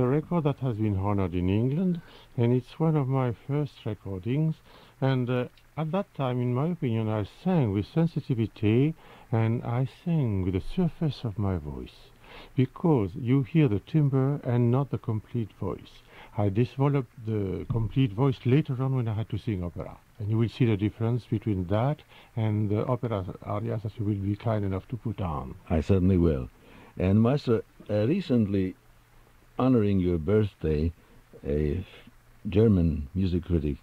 a record that has been honored in England, and it's one of my first recordings. And at that time, in my opinion, I sang with sensitivity, and I sang with the surface of my voice, because you hear the timbre and not the complete voice. I developed the complete voice later on when I had to sing opera. And you will see the difference between that and the opera arias that you will be kind enough to put on. I certainly will. And Maestro, recently, honoring your birthday, a German music critic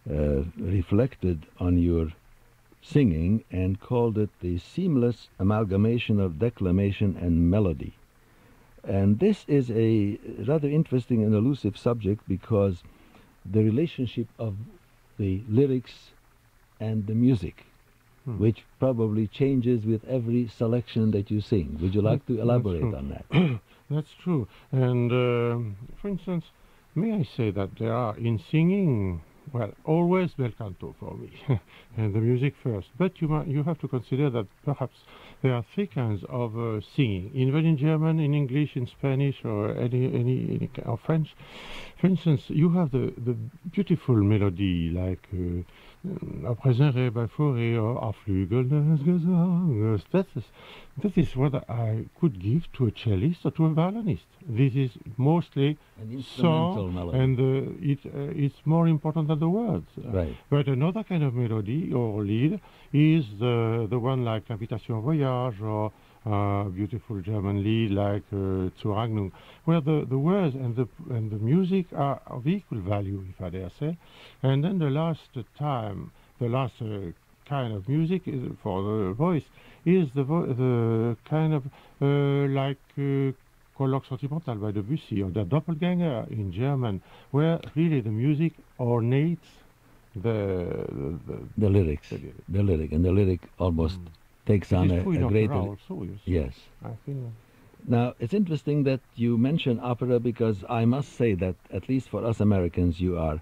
reflected on your singing and called it the seamless amalgamation of declamation and melody. And this is a rather interesting and elusive subject, because the relationship of the lyrics and the music, which probably changes with every selection that you sing. Would you like to elaborate on that? That's true. And for instance, may I say that there are in singing, well, always bel canto for me, and the music first. But you have to consider that perhaps there are three kinds of singing, even in German, in English, in Spanish, or any or French. For instance, you have the beautiful melody like Apräsere bei Forêt or Auf Flügeln Gesang. That is what I could give to a cellist or to a violinist. This is mostly an instrumental melody, and it's more important than the words. Right. But another kind of melody or lead is the one like L'Invitation Voyage, or beautiful German lead like Zur Agnung, where the words and the music are of equal value, if I dare say. And then the last kind of music for the voice is the kind of like Colloque Sentimental by Debussy, or the Doppelgänger in German, where really the music ornates the lyrics. The lyric, and the lyric almost takes on a greater... Also, yes. I think. Now, it's interesting that you mention opera, because I must say that, at least for us Americans, you are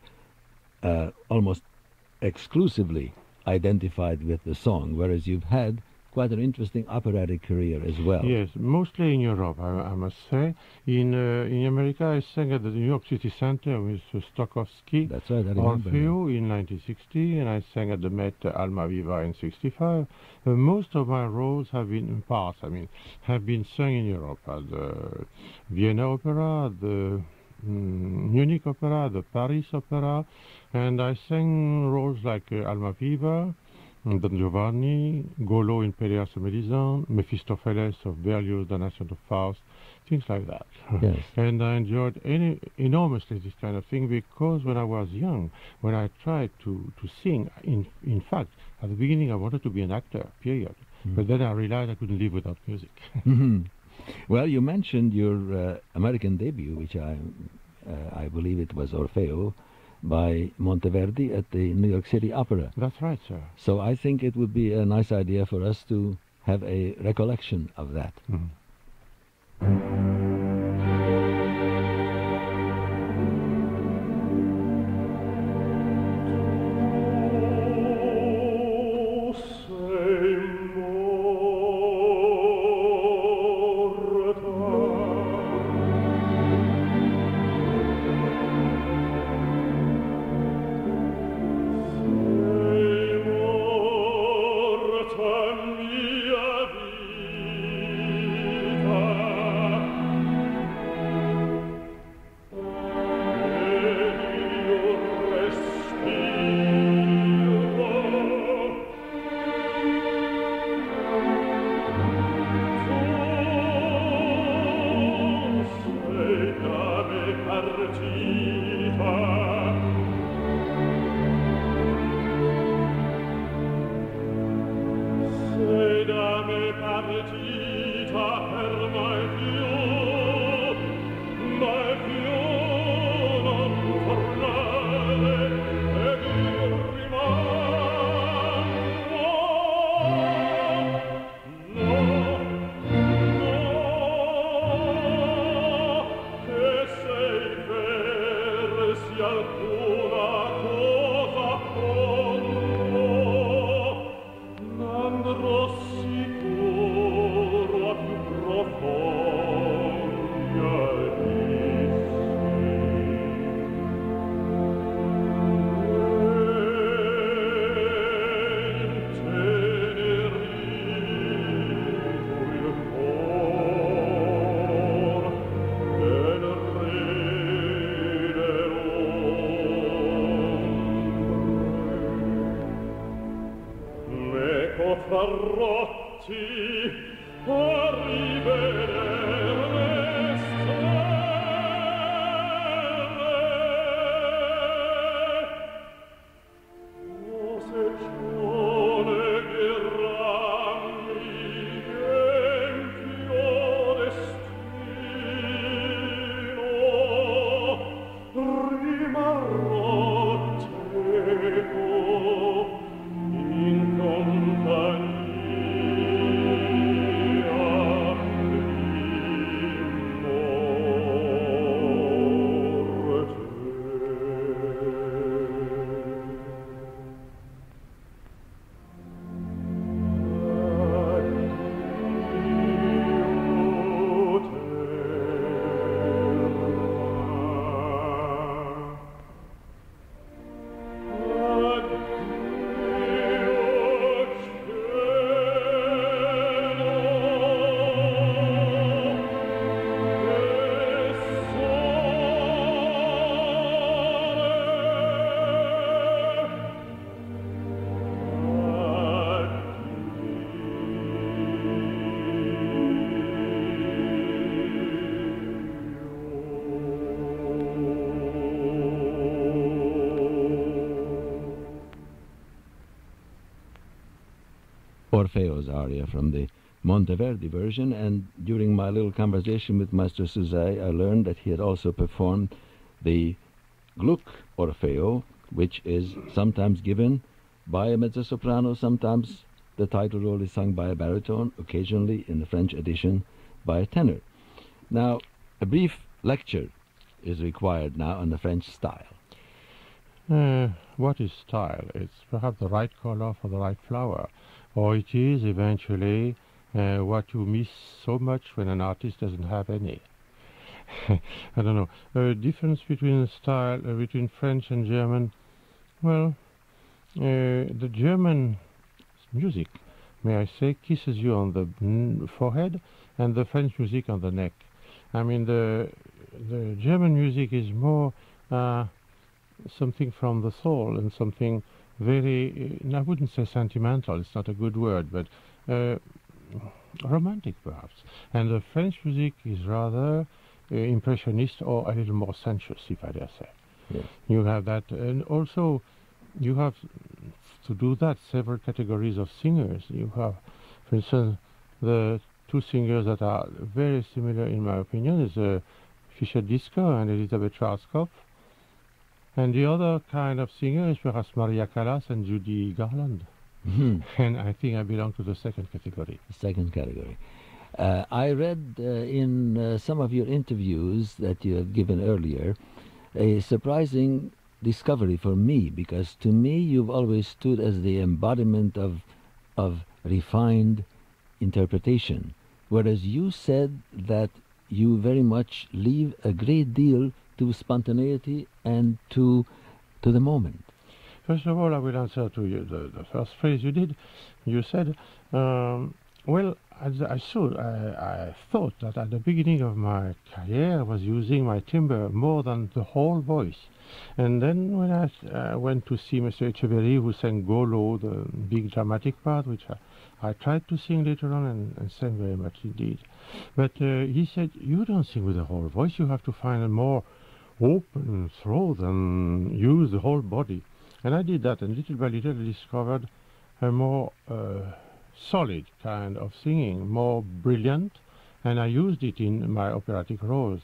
almost exclusively identified with the song, whereas you've had quite an interesting operatic career as well. Yes, mostly in Europe, I must say. In America, I sang at the New York City Center with Stokowski. That's right, I remember. Orfeo in 1960, and I sang at the Met Almaviva in 65. Most of my roles have been in parts, have been sung in Europe, at the Vienna Opera, the Munich Opera, the Paris Opera, and I sang roles like Almaviva, Don Giovanni, Golo in Pelléas et Mélisande, Mephistopheles of Berlioz, Damnation of Faust, things like that. Yes. And I enjoyed enormously this kind of thing, because when I was young, when I tried to sing, in fact, at the beginning I wanted to be an actor, period. But then I realized I couldn't live without music. Well, you mentioned your American debut, which I believe it was Orfeo, by Monteverdi at the New York City Opera. That's right, sir. So I think it would be a nice idea for us to have a recollection of that. Sicuro più profonda Orfeo's aria from the Monteverdi version, and during my little conversation with Master Souzay, I learned that he had also performed the Gluck Orfeo, which is sometimes given by a mezzo-soprano, sometimes the title role is sung by a baritone, occasionally in the French edition by a tenor. Now, a brief lecture is required now on the French style. What is style? It's perhaps the right color for the right flower, or it is eventually what you miss so much when an artist doesn't have any. I don't know. The difference between style, between French and German, well, the German music, may I say, kisses you on the forehead, and the French music on the neck. I mean, the German music is more something from the soul and something very, I wouldn't say sentimental, it's not a good word, but romantic perhaps. And the French music is rather impressionist or a little more sensuous, if I dare say. Yes. You have that, and also you have to do that several categories of singers. You have, for instance, the two singers that are very similar in my opinion is Fischer Disco and Elizabeth Schwarzkopf. And the other kind of singer is perhaps Maria Callas and Judy Garland. Mm-hmm. And I think I belong to the second category. Second category. I read in some of your interviews that you have given earlier a surprising discovery for me, because to me you've always stood as the embodiment of refined interpretation, whereas you said that you very much leave a great deal to spontaneity and to the moment. First of all, I will answer to you the first phrase you did. You said, well, I thought that at the beginning of my career I was using my timbre more than the whole voice. And then when I went to see Mr. Echeverry, who sang Golo, the big dramatic part, which I tried to sing later on and sang very much indeed. But he said, you don't sing with the whole voice, you have to find a more open throat and use the whole body. And I did that, and little by little I discovered a more solid kind of singing, more brilliant, and I used it in my operatic roles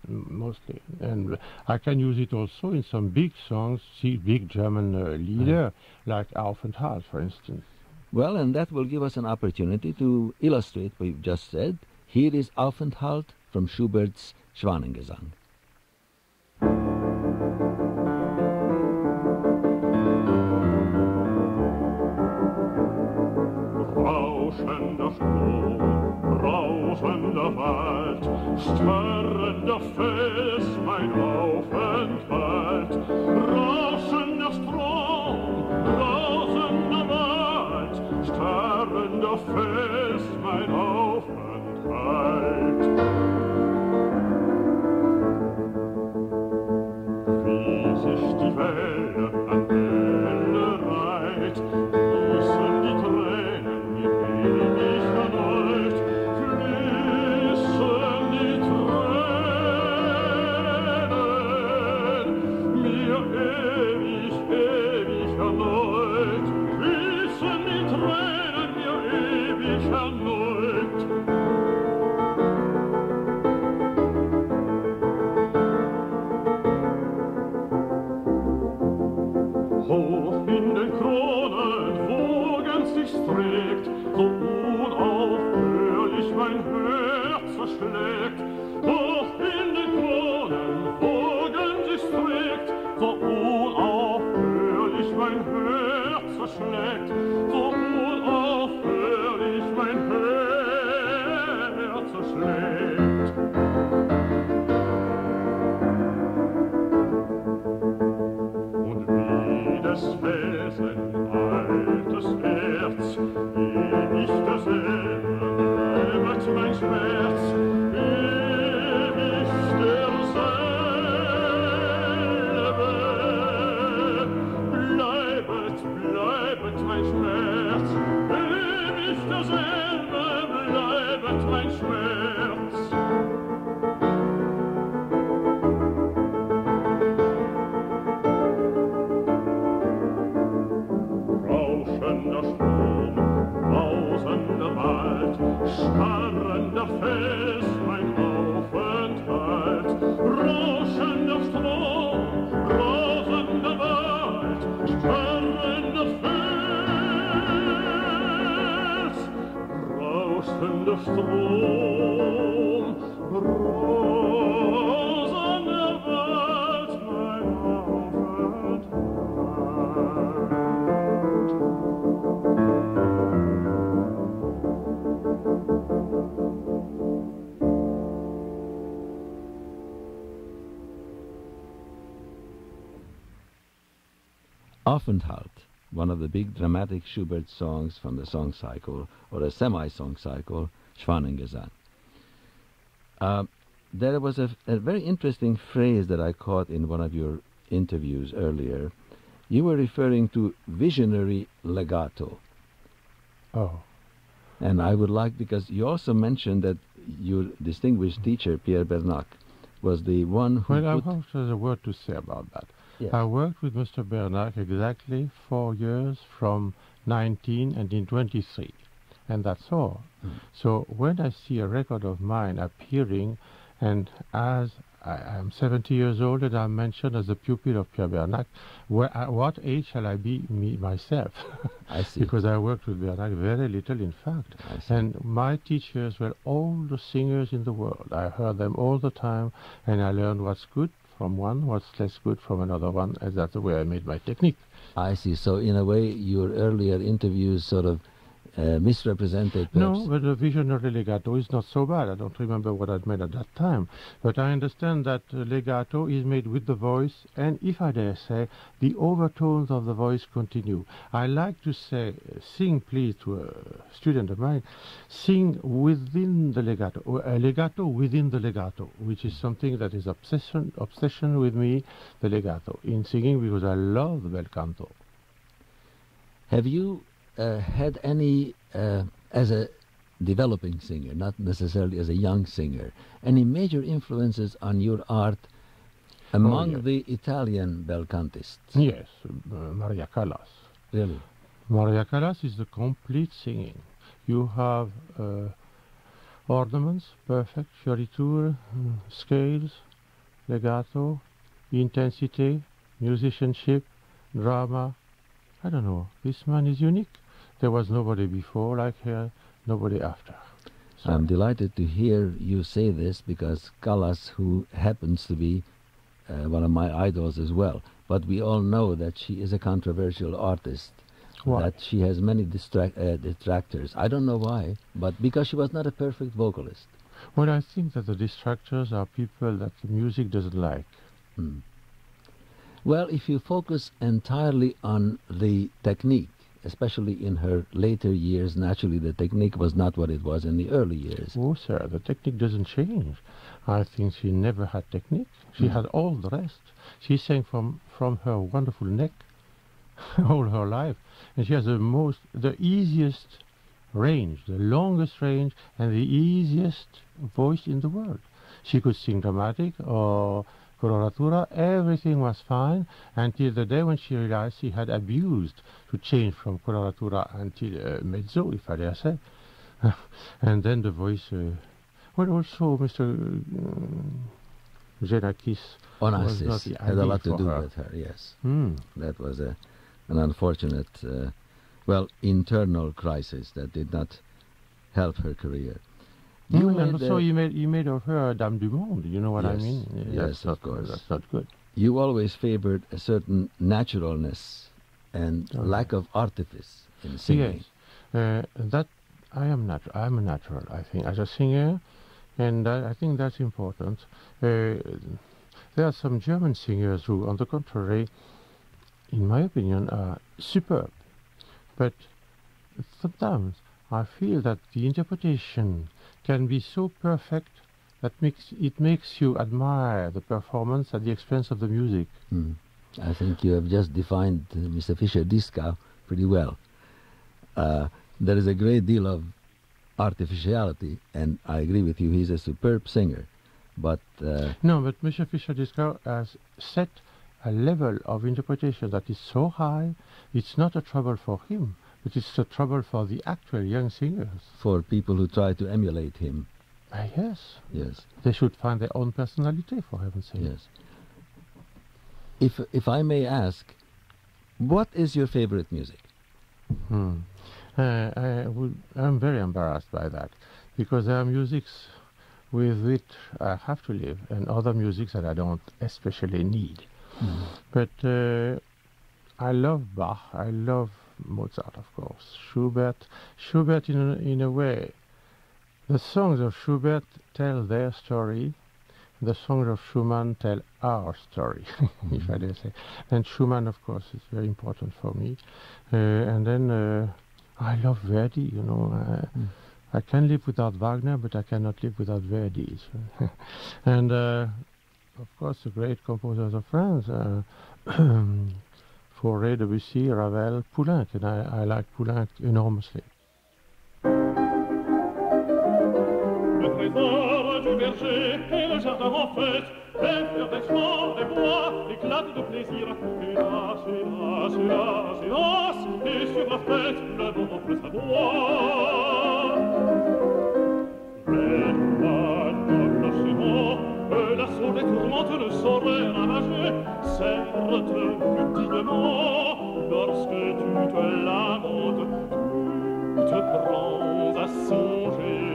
mostly. And I can use it also in some big songs, see big German lieder, like Aufenthalt, for instance. Well, and that will give us an opportunity to illustrate what you've just said. Here is Aufenthalt from Schubert's Schwanengesang. Rauschender Strom, brausender Wald, starrender Fels, mein Aufenthalt. Rauschender Strom, brausender Wald, starrender Fels, mein Aufenthalt. Wie sich die Welle an Welle reiht, fließen die Tränen mir ewig, ewig erneut, fließen die Tränen mir ewig erneut. Hoch in den Kronen wogens sich trägt, so unaufhörlich mein Herz schlägt. Hoch in den Kronen wogens sich trägt, so unaufhörlich mein Herz schlägt, so unaufhörlich mein Herz schlägt. Des Felsen altes Herz, ewig derselbe bleibt mein Schmerz, ewig derselbe bleibet, bleibet mein Schmerz, ewig derselbe bleibet mein Schmerz. Starrender Fels, mein Aufenthalt, rauschender Strom, rasender Wald, starrender Fels, rauschender Strom, rasender Wald, mein Aufenthalt. Aufenthalt, one of the big dramatic Schubert songs from the song cycle, or a semi-song cycle, Schwanengesang. There was a very interesting phrase that I caught in one of your interviews earlier. You were referring to visionary legato. Oh. And I would like, because you also mentioned that your distinguished teacher, Pierre Bernac, was the one who Well, I have a word to say about that. Yes. I worked with Mr. Bernac exactly 4 years, from 19 and in 23, and that's all. So when I see a record of mine appearing, and as I am 70 years old and I'm mentioned as a pupil of Pierre Bernac, at what age shall I be myself? I see. Because I worked with Bernac very little, in fact. I see. And my teachers were all the singers in the world. I heard them all the time, and I learned what's good from one, what's less good from another one, and that's the way I made my technique. I see. So in a way, your earlier interviews sort of misrepresented, perhaps. No, but the visionary legato is not so bad. I don't remember what I'd made at that time. But I understand that legato is made with the voice, and if I dare say, the overtones of the voice continue. I like to say, sing, please, to a student of mine, sing within the legato, or a legato within the legato, which is something that is obsession with me, the legato, in singing, because I love the bel canto. Have you had any, as a developing singer, not necessarily as a young singer, any major influences on your art among yes. the Italian bel cantists? Yes, Maria Callas. Really? Maria Callas is the complete singing. You have ornaments, perfect, fioriture, scales, legato, intensity, musicianship, drama. I don't know. This man is unique. There was nobody before like her, nobody after. So I'm delighted to hear you say this, because Callas, who happens to be one of my idols as well, but we all know that she is a controversial artist. Why? That she has many detractors. I don't know why, but because she was not a perfect vocalist. Well, I think that the distractors are people that the music doesn't like. Well, if you focus entirely on the technique, especially in her later years, naturally the technique was not what it was in the early years. Oh, sir, the technique doesn't change. I think she never had technique. She had all the rest. She sang from her wonderful neck all her life. And she has the easiest range, the longest range, and the easiest voice in the world. She could sing dramatic or coloratura, everything was fine until the day when she realized she had abused to change from coloratura until mezzo, if I dare say. And then the voice, well, also Mr. Xenakis Onassis had a lot to do with her, yes. That was an unfortunate, internal crisis that did not help her career. So you made of her Dame du Monde, you know what I mean? Yes, of course. That's not good. You always favored a certain naturalness and lack of artifice in singing. Yes, I'm a natural, I think, as a singer, and I think that's important. There are some German singers who, on the contrary, in my opinion, are superb. But sometimes I feel that the interpretation can be so perfect that it makes you admire the performance at the expense of the music. I think you have just defined Mr. Fischer-Dieskau pretty well. There is a great deal of artificiality, and I agree with you, he's a superb singer. But no, but Mr. Fischer-Dieskau has set a level of interpretation that is so high, it's not a trouble for him, but it's a trouble for the actual young singers. For people who try to emulate him. Yes. Yes. They should find their own personality, for heaven's sake. Yes. If I may ask, what is your favorite music? I'm very embarrassed by that, because there are musics with which I have to live, and other musics that I don't especially need. But I love Bach, I love Mozart, of course, Schubert in a way. The songs of Schubert tell their story, the songs of Schumann tell our story, if I dare say. And Schumann, of course, is very important for me. And then I love Verdi, you know. I can live without Wagner, but I cannot live without Verdi. And of course, the great composers of France, Fauré, Debussy, Ravel, Poulenc, and I like Poulenc enormously. Le trésor du berger et le jardin en fête, les fleurs des champs, des bois, éclatent de plaisir. Hélas, hélas, hélas, hélas, et sur la fête, le vent offre sa voix. Mais la noble chéron, l'assaut des tourmentes ne saurait ravager, certes, plus dignement, lorsque tu te lamentes, tu te prends à songer.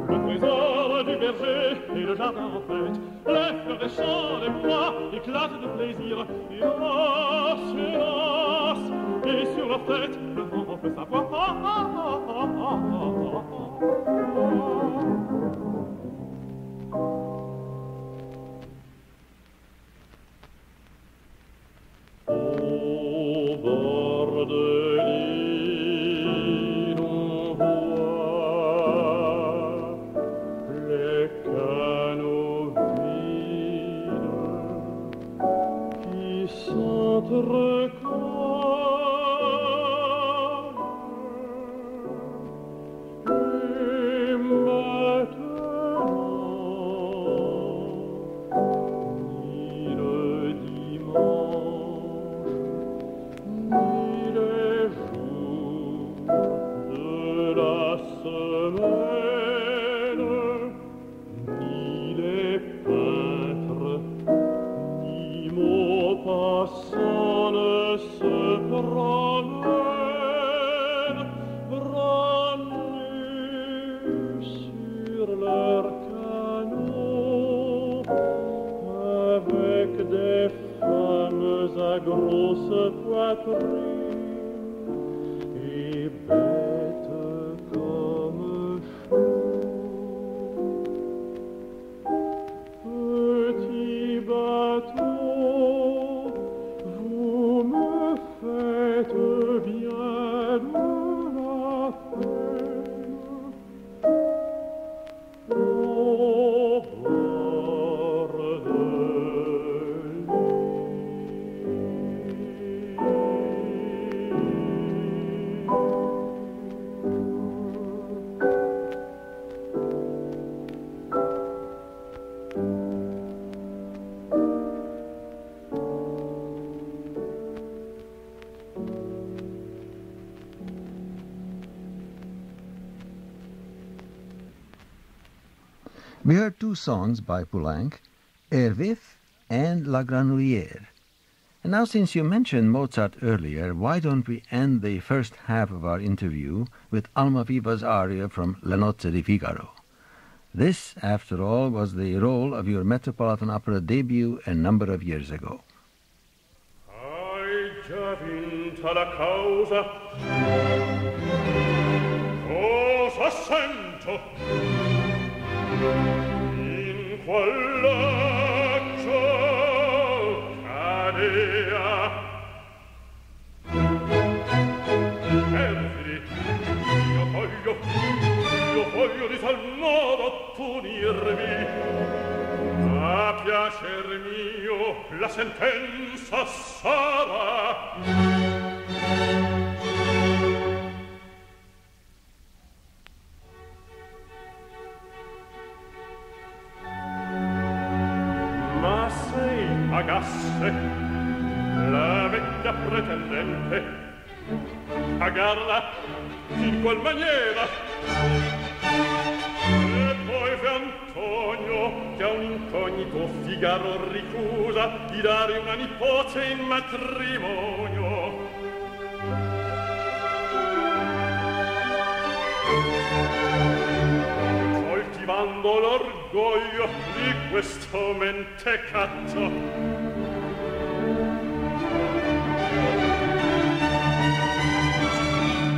Le trésor du berger et le jardin en fête, les fleurs des champs, des bois, éclatent de plaisir. Hélas, hélas, et sur leur tête, le vent offre sa voix. Au bord de l'île, on voit les canaux vides qui s'entrecollent. Et maintenant, ni le dimanche, ni les jours de la semaine, ni les peintres, ni Maupassant ne se promènent, bras nus sur leur canot, avec des femmes à grosse poitrine et bêtes comme chevaux. Petit bateau, vous me faites bien de la peine. Au bord de l'île. We heard two songs by Poulenc, Vif and La Grenouillère. And now, since you mentioned Mozart earlier, why don't we end the first half of our interview with Almaviva's aria from Le Nozze di Figaro? This, after all, was the role of your Metropolitan Opera debut a number of years ago. Hai già vinta la causa, cosa sento? In qual laccio cadea. Perfidi, io voglio di tal modo punirvi. A piacer mio la sentenza sarà. Ma se pagasse la vecchia pretendente, pagarla in qual maniera? E poi fe Antonio, che a un incognito Figaro ricusa di dare una nipote in matrimonio. Coltivando l'orgoglio di questo mentecatto,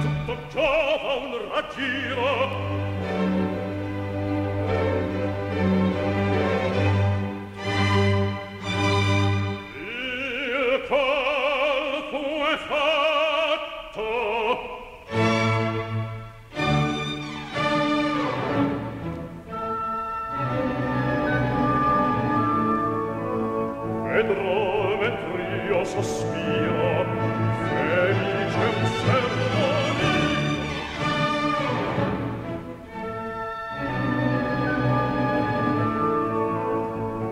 tutto giova un raggiro. Il colpo è fatto. Vedrò mentre io sospiro, felice un servo mio.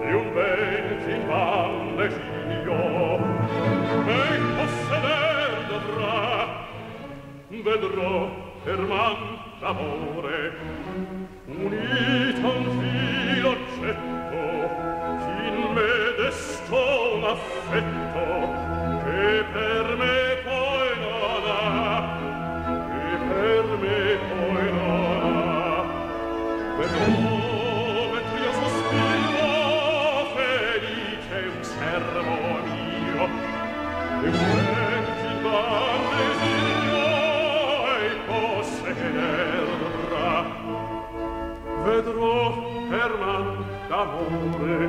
Di un ben che in van desio, e posseder dovrà, vedrò Erman d'amore, unito a un filo oggetto, in me destò un affetto che per me poi non ha, che per me poi non ha. Vedrò mentre io sospiro, felice un servo mio, e un ben che van desiglio e possederà. Vedrò Erman d'amore,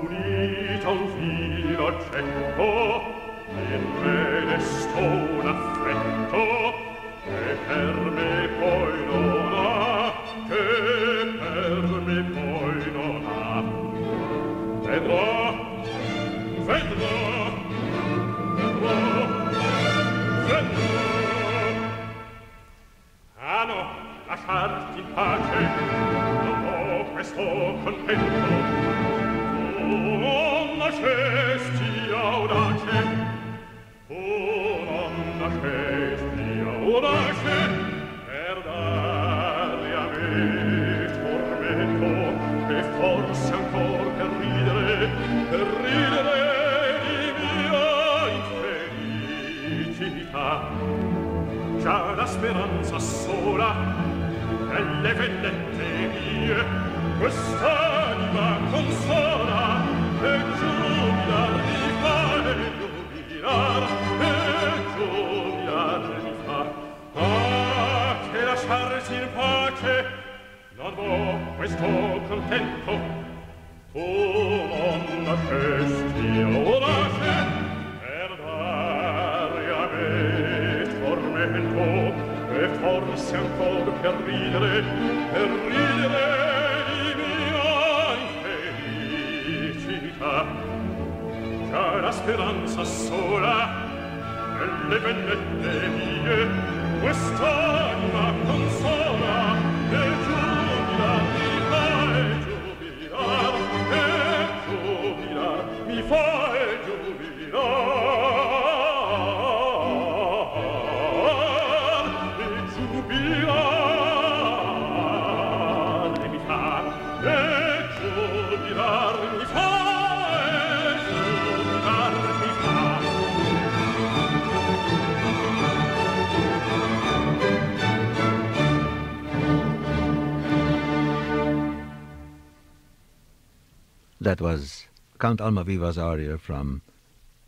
unito a un filo accetto, in me destò un affetto che per me poi non ha, che per me poi non ha. Vedrò, vedrò, vedrò, vedrò. Ah no, lasciarti in pace, non ho questo contento. Non nascesti audace, non nascesti audace, per dare a me tormento, e forse ancor per ridere di mia infelicità. Già la speranza sola delle vendette mie quest'anima consola, e giubilar mi fa, e giubilar mi fa. Ah, che lasciarsi in pace non vo questo contento. Tu non nascesti audace per dare a me tormento, e forse ancor per ridere di mia infelicità. Già la speranza sola delle vendette mie quest'anima consola, e giubilar mi fa, e giubilar mi fa, e giubilar mi fa. That was Count Almaviva's aria from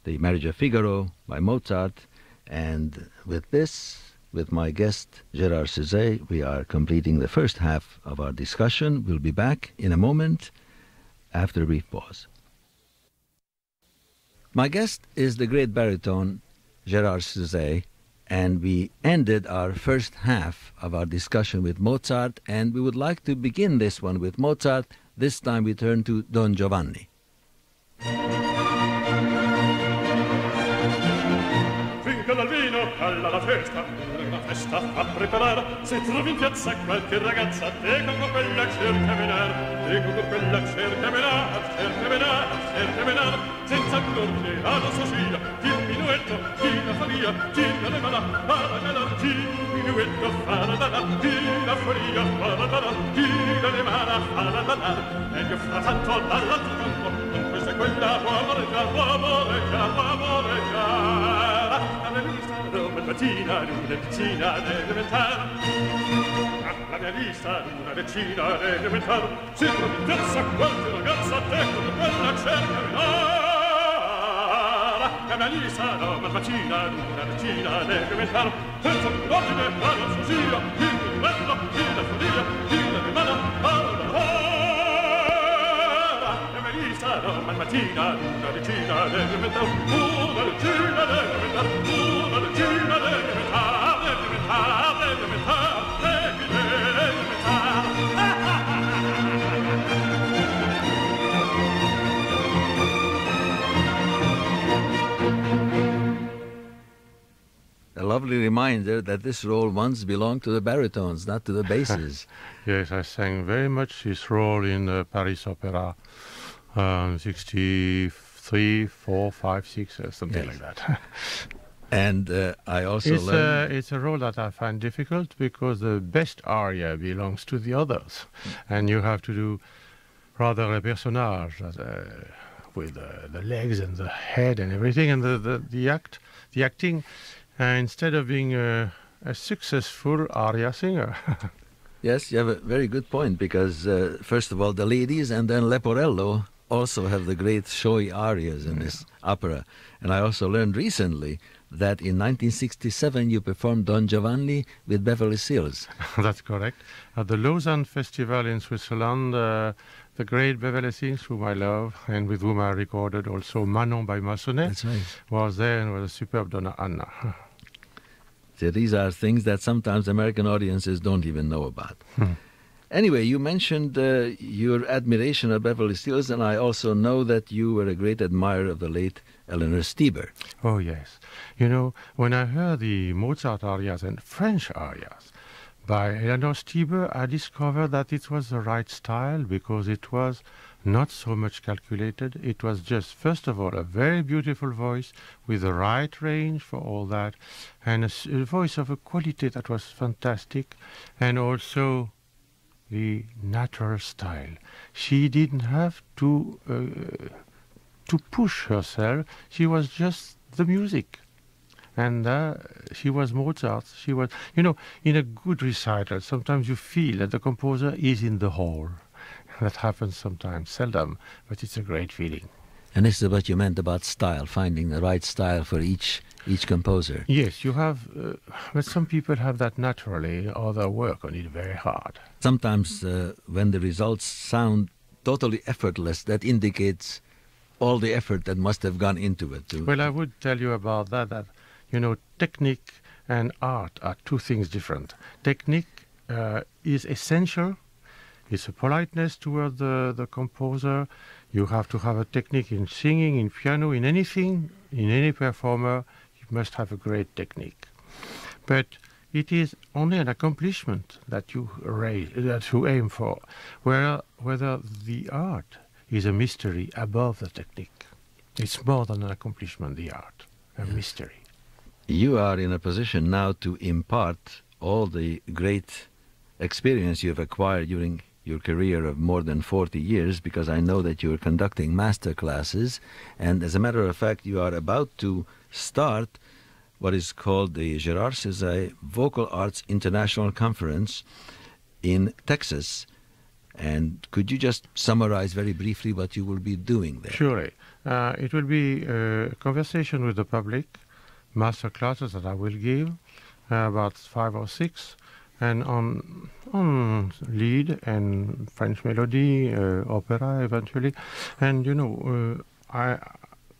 The Marriage of Figaro by Mozart. And with this, with my guest Gerard Souzay, we are completing the first half of our discussion. We'll be back in a moment after a brief pause. My guest is the great baritone Gerard Souzay, and we ended our first half of our discussion with Mozart, and we would like to begin this one with Mozart. This time we turn to Don Giovanni. Finché dal vino calla la festa fa preparare, se trovi in piazza qualche ragazza, te con quella cerca menare, cerca menare, senza accorgere alla sua scia, chi il minuetto, chi la faria, chi la levana, alla gala, chi il minuetto fa la dana, chi la faria fa la dana, chi la levana fa la dana, meglio frattanto dall'altro campo, non questa e quella può amoreggiare, la mia lista Roma mattina, luna vicina all'elementare, la mia lista luna vicina all'elementare, se trovi in piazza qualche ragazza, te con quella cerca menare, la mia lista Roma mattina, luna vicina all'elementare, senza l'ordine, la nostra chi il bello, chi la follia, chi la rimana, la mia lista Roma mattina, luna vicina all'elementare, luna vicina all'elementare, luna vicina A lovely reminder that this role once belonged to the baritones, not to the basses. Yes, I sang very much this role in the Paris Opera, 63, 4, 5, 6, something like that. And I also learned... It's a role that I find difficult because the best aria belongs to the others. And you have to do rather a personnage with the legs and the head and everything. And the acting, instead of being a successful aria singer. Yes, you have a very good point, because first of all, the ladies and then Leporello also have the great showy arias in this opera. And I also learned recently that in 1967 you performed Don Giovanni with Beverly Sills. That's correct. At the Lausanne Festival in Switzerland, the great Beverly Sills, whom I love, and with whom I recorded also Manon by Massenet, That's right. was there and was a superb Donna Anna. So these are things that sometimes American audiences don't even know about. Anyway, you mentioned your admiration of Beverly Sills, and I also know that you were a great admirer of the late Eleanor Stieber. Oh, yes. You know, when I heard the Mozart arias and French arias by Eleanor Stieber, I discovered that it was the right style because it was not so much calculated. It was just, first of all, a very beautiful voice with the right range for all that, and a voice of a quality that was fantastic, and also the natural style. She didn't have to push herself. She was just the music. And she was Mozart. She was, you know, in a good recital, sometimes you feel that the composer is in the hall. That happens sometimes, seldom, but it's a great feeling. And this is what you meant about style, finding the right style for each composer. Yes, you have, but some people have that naturally, or they work on it very hard. Sometimes when the results sound totally effortless, that indicates all the effort that must have gone into it. Well, I would tell you about that, you know, technique and art are two things different. Technique is essential. It's a politeness toward the composer. You have to have a technique in singing, in piano, in anything, in any performer. You must have a great technique. But it is only an accomplishment that you aim for, whether the art is a mystery above the technique. It's more than an accomplishment, the art, a mystery. You are in a position now to impart all the great experience you've acquired during your career of more than 40 years, because I know that you're conducting master classes, and as a matter of fact, you are about to start what is called the Gerard Souzay Vocal Arts International Conference in Texas. And could you just summarize very briefly what you will be doing there? Surely. It will be a conversation with the public, master classes that I will give, about 5 or 6, and on lead and French melody, opera eventually. And, you know,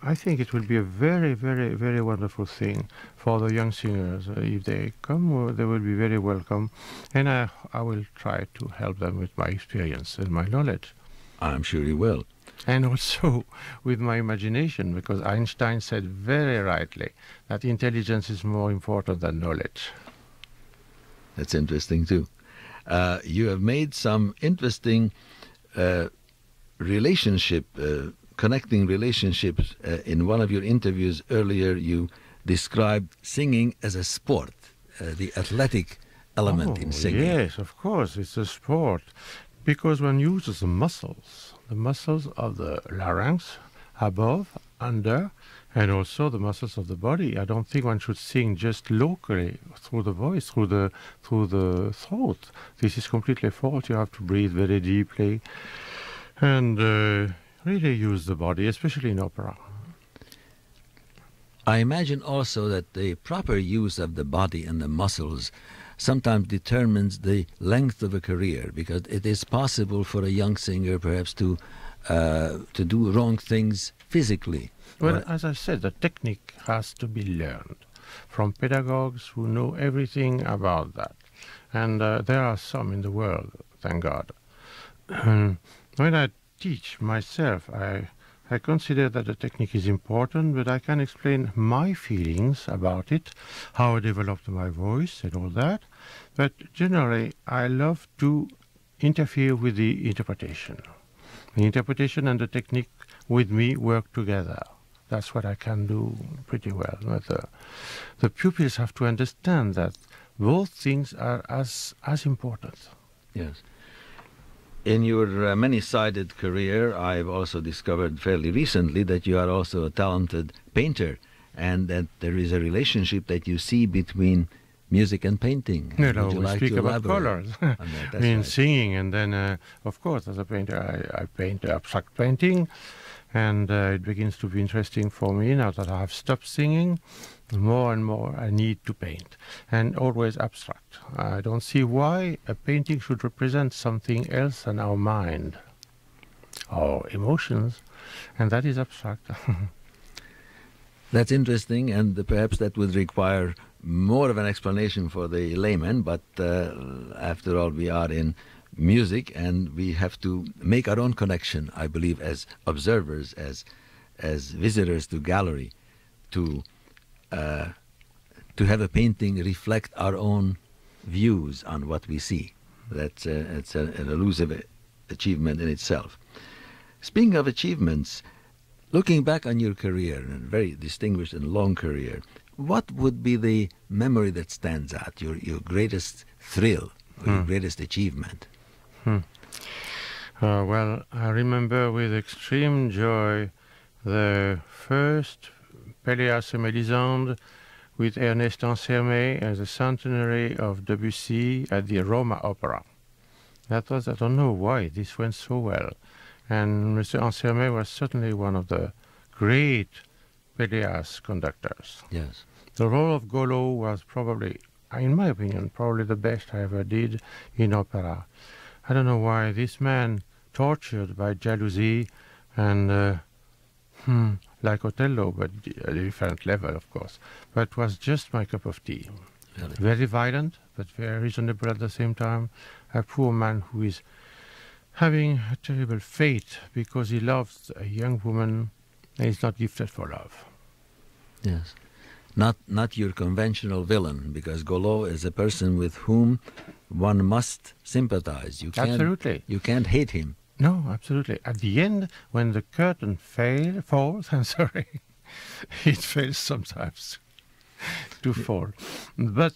I think it will be a very, very, very wonderful thing for the young singers. If they come, they will be very welcome. And I will try to help them with my experience and my knowledge. I'm sure you will. And also with my imagination, because Einstein said very rightly that intelligence is more important than knowledge. That's interesting too. You have made some interesting connecting relationships. In one of your interviews earlier, you described singing as a sport, the athletic element in singing. Yes, of course, it's a sport. Because one uses the muscles of the larynx, above, under, and also the muscles of the body. I don't think one should sing just locally through the voice, through the throat. This is completely false. You have to breathe very deeply and really use the body, especially in opera. I imagine also that the proper use of the body and the muscles sometimes determines the length of a career, because it is possible for a young singer perhaps to do wrong things physically. Well, as I said, the technique has to be learned from pedagogues who know everything about that. And there are some in the world, thank God. When I teach myself, I consider that the technique is important, but I can explain my feelings about it, how I developed my voice and all that. But generally, I love to interfere with the interpretation. The interpretation and the technique with me work together. That's what I can do pretty well. But the pupils have to understand that both things are as important. Yes. In your many-sided career, I've also discovered fairly recently that you are also a talented painter, and that there is a relationship that you see between music and painting. You know, we speak about colors. I mean, right. Singing, and then, of course, as a painter, I paint abstract painting, and it begins to be interesting for me now that I have stopped singing. More and more I need to paint, and always abstract. I don't see why a painting should represent something else than our mind, our emotions, and that is abstract. That's interesting, and perhaps that would require more of an explanation for the layman, but after all, we are in music, and we have to make our own connection, I believe, as observers, as visitors to gallery, to have a painting reflect our own views on what we see. That's it's an elusive achievement in itself. Speaking of achievements, looking back on your career, a very distinguished and long career, what would be the memory that stands out, your greatest thrill, or your greatest achievement? Well, I remember with extreme joy the first Pelléas et Mélisande with Ernest Ansermet as the centenary of Debussy at the Roma Opera. That was, I don't know why, this went so well. And Mr. Ansermet was certainly one of the great Pelléas conductors. Yes. The role of Golo was probably, in my opinion, probably the best I ever did in opera. I don't know why this man, tortured by jealousy and like Othello, but at a different level, of course. But was just my cup of tea. Really? Very violent, but very reasonable at the same time. A poor man who is having a terrible fate because he loves a young woman and is not gifted for love. Yes. Not your conventional villain, because Golo is a person with whom one must sympathize. Absolutely. You can't hate him. No, absolutely. At the end, when the curtain falls, I'm sorry, it fails sometimes to fall. But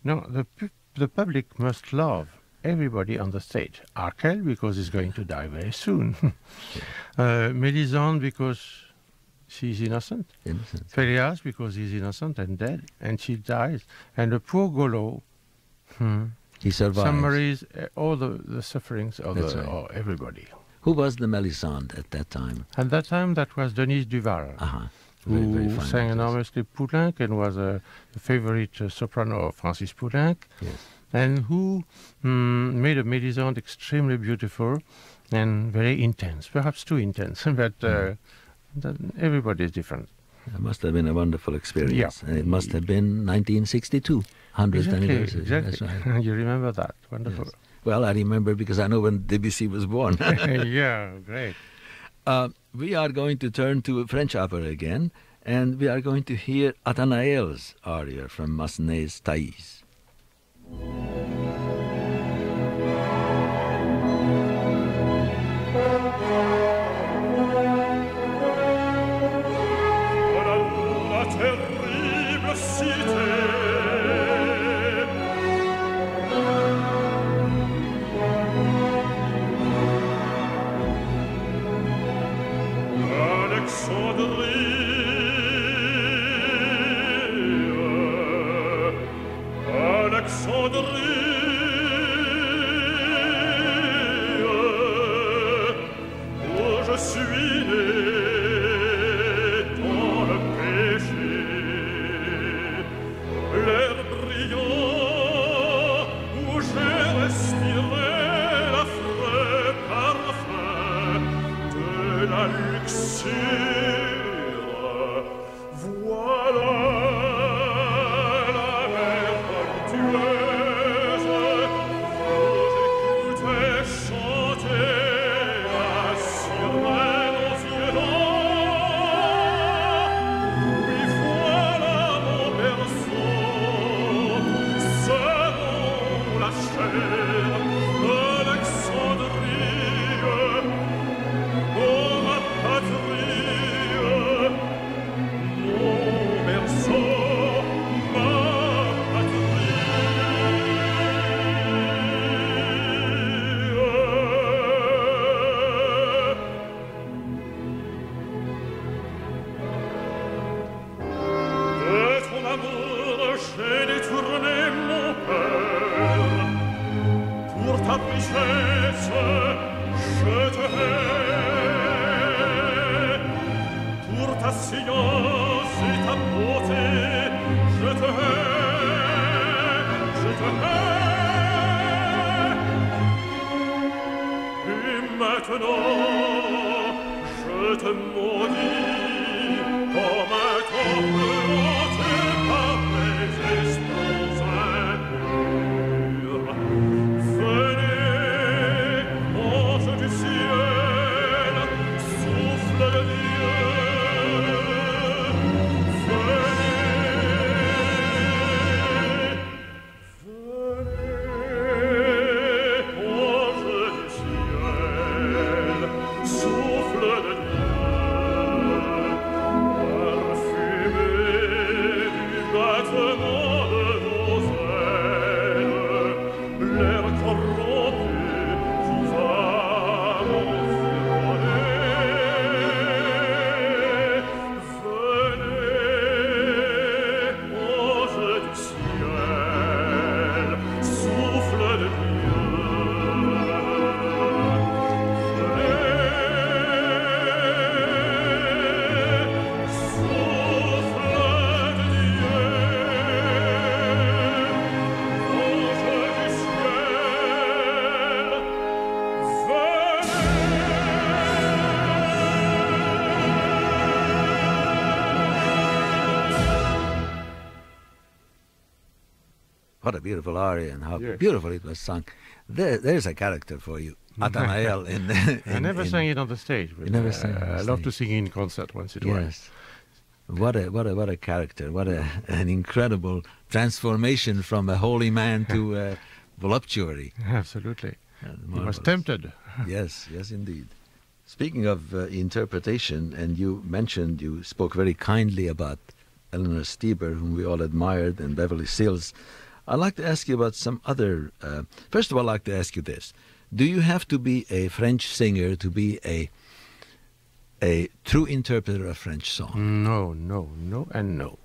no, the public must love everybody on the stage. Arkel, because he's going to die very soon. Mélisande, because she's innocent. Pelléas, because he's innocent and dead, and she dies. And the poor Golo, He survived. summaries all the sufferings of That's right. of everybody. Who was the Melisande at that time? At that time, that was Denise Duval, Very, very who fine sang actress. enormously Poulenc and was the favorite soprano of Francis Poulenc, Yes. and who made a Melisande extremely beautiful and very intense, perhaps too intense, but everybody is different. It must have been a wonderful experience. Yeah. And it must have been 1962, 100th anniversary. Exactly. That's right. You remember that. Wonderful. Yes. Well, I remember because I know when Debussy was born. Yeah, great. We are going to turn to French opera again, and we are going to hear Athanael's aria from Massenet's Thais. La terrible cité, où je suis né dans le péché, l'air brillant où j'ai respiré l'affreux parfum de la luxure. Voilà la mer voluptueuse où j'écoutais chanter la sirène aux yeux d'or. Oui, voilà mon berceau, selon la chair d'Alexandrie, oh ma patrie, mon berceau, ma patrie. De ton amour, j'ai détourné mon cœur. Pour ta richesse, je te hais. Pour ta science et ta beauté, je te hais, je te hais. Et maintenant, je te maudis comme un temple hanté par les esprits impurs. Venez, ange du ciel, souffle de Dieu. What a beautiful aria and how Yes. beautiful it was sung. There's a character for you, Athanael. I never sang it on the stage. But, You never sang on the I love to stage. sing in concert once in a while. Yes. What a character. What an incredible transformation from a holy man to a voluptuary. Absolutely. He was Marvelous. tempted. Yes, indeed. Speaking of interpretation, and you spoke very kindly about Eleanor Stieber, whom we all admired, and Beverly Sills. I'd like to ask you about some other... first of all, I'd like to ask you this. Do you have to be a French singer to be a true interpreter of French song? No, and no.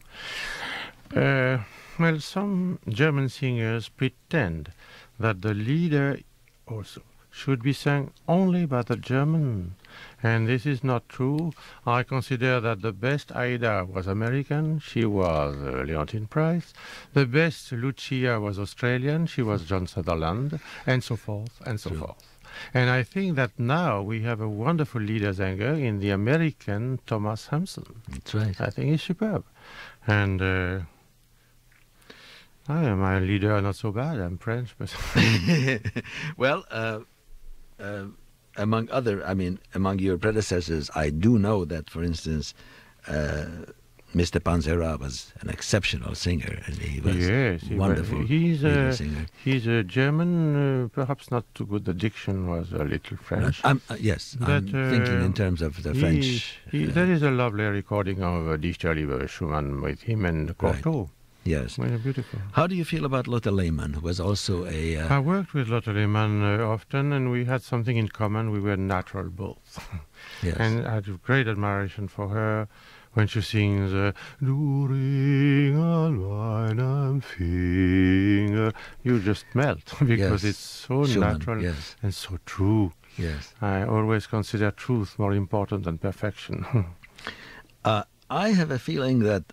Well, some German singers pretend that the leader also should be sung only by the German. And this is not true. I consider that the best Aida was American. She was Leontine Price. The best Lucia was Australian. She was John Sutherland, and so forth, and so forth. And I think that now we have a wonderful leader singer in the American Thomas Hampson. That's right. I think he's superb. And my leader not so bad. I'm French, but well, among your predecessors, I do know that, for instance, Mr. Panzera was an exceptional singer, and he was wonderful. He's a singer. He's a German, perhaps not too good. The diction was a little French. Yes, I'm thinking in terms of the French. There is a lovely recording of Dichter lieber Schumann with him and Cortot. Right. Yes. Well, beautiful. How do you feel about Lotte Lehmann, who was also a... I worked with Lotte Lehmann often, and we had something in common. We were natural both. Yes. And I had great admiration for her when she sings Du Ring an meinem Finger. You just melt, because it's so Schumann, natural and so true. Yes. I always consider truth more important than perfection. I have a feeling that...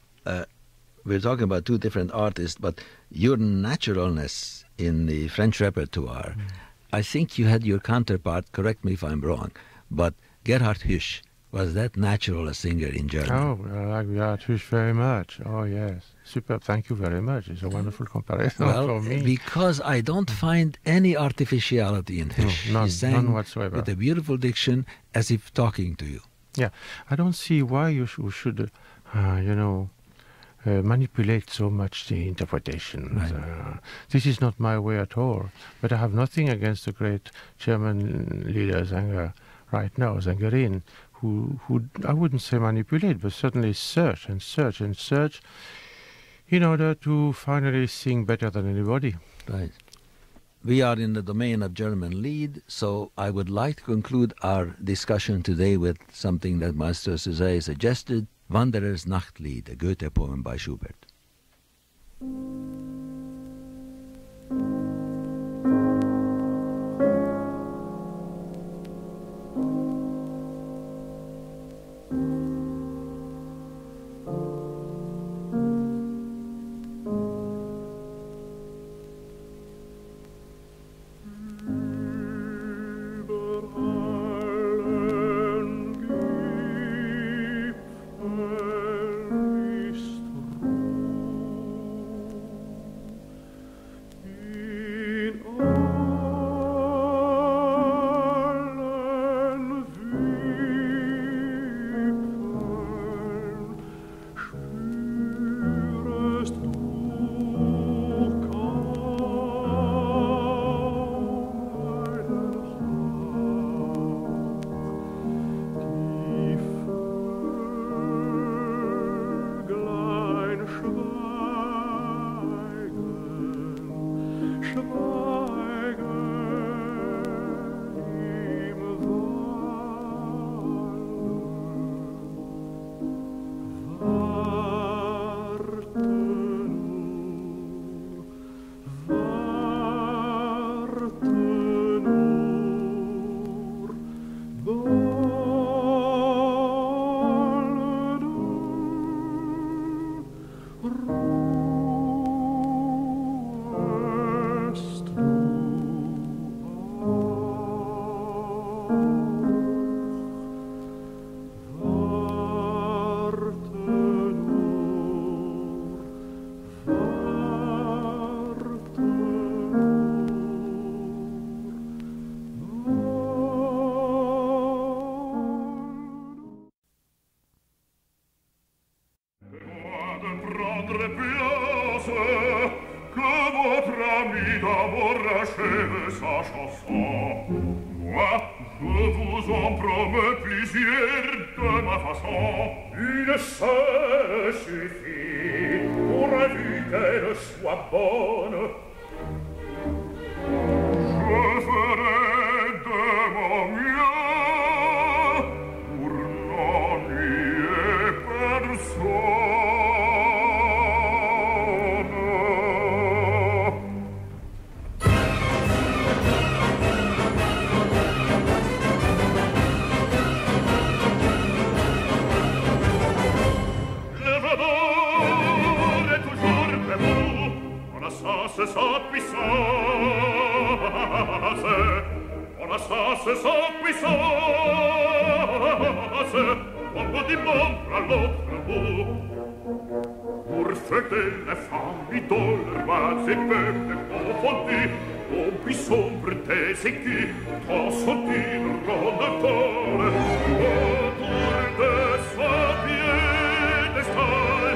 we're talking about two different artists, but your naturalness in the French repertoire, I think you had your counterpart, correct me if I'm wrong, but Gerhard Hüsch was that natural a singer in Germany. Oh, I like Gerhard Hüsch very much. Oh, yes. Superb. Thank you very much. It's a wonderful comparison for me. Because I don't find any artificiality in Hüsch. No, he sang none whatsoever. with a beautiful diction, as if talking to you. Yeah. I don't see why you should manipulate so much the interpretation. Right. This is not my way at all. But I have nothing against the great German leader Sänger right now, Sängerin, who I wouldn't say manipulate, but certainly search and search and search in order to finally sing better than anybody. Right. We are in the domain of German Lied, so I would like to conclude our discussion today with something that Master Souzay suggested, Wanderers Nachtlied, a Goethe poem by Schubert. danseur, on vous dit bon à l'autre bout. Pour fêter les femmes idoles, rois et peuples confondus, au plus sombre des écus, transcendiront encore autour de son piédestal,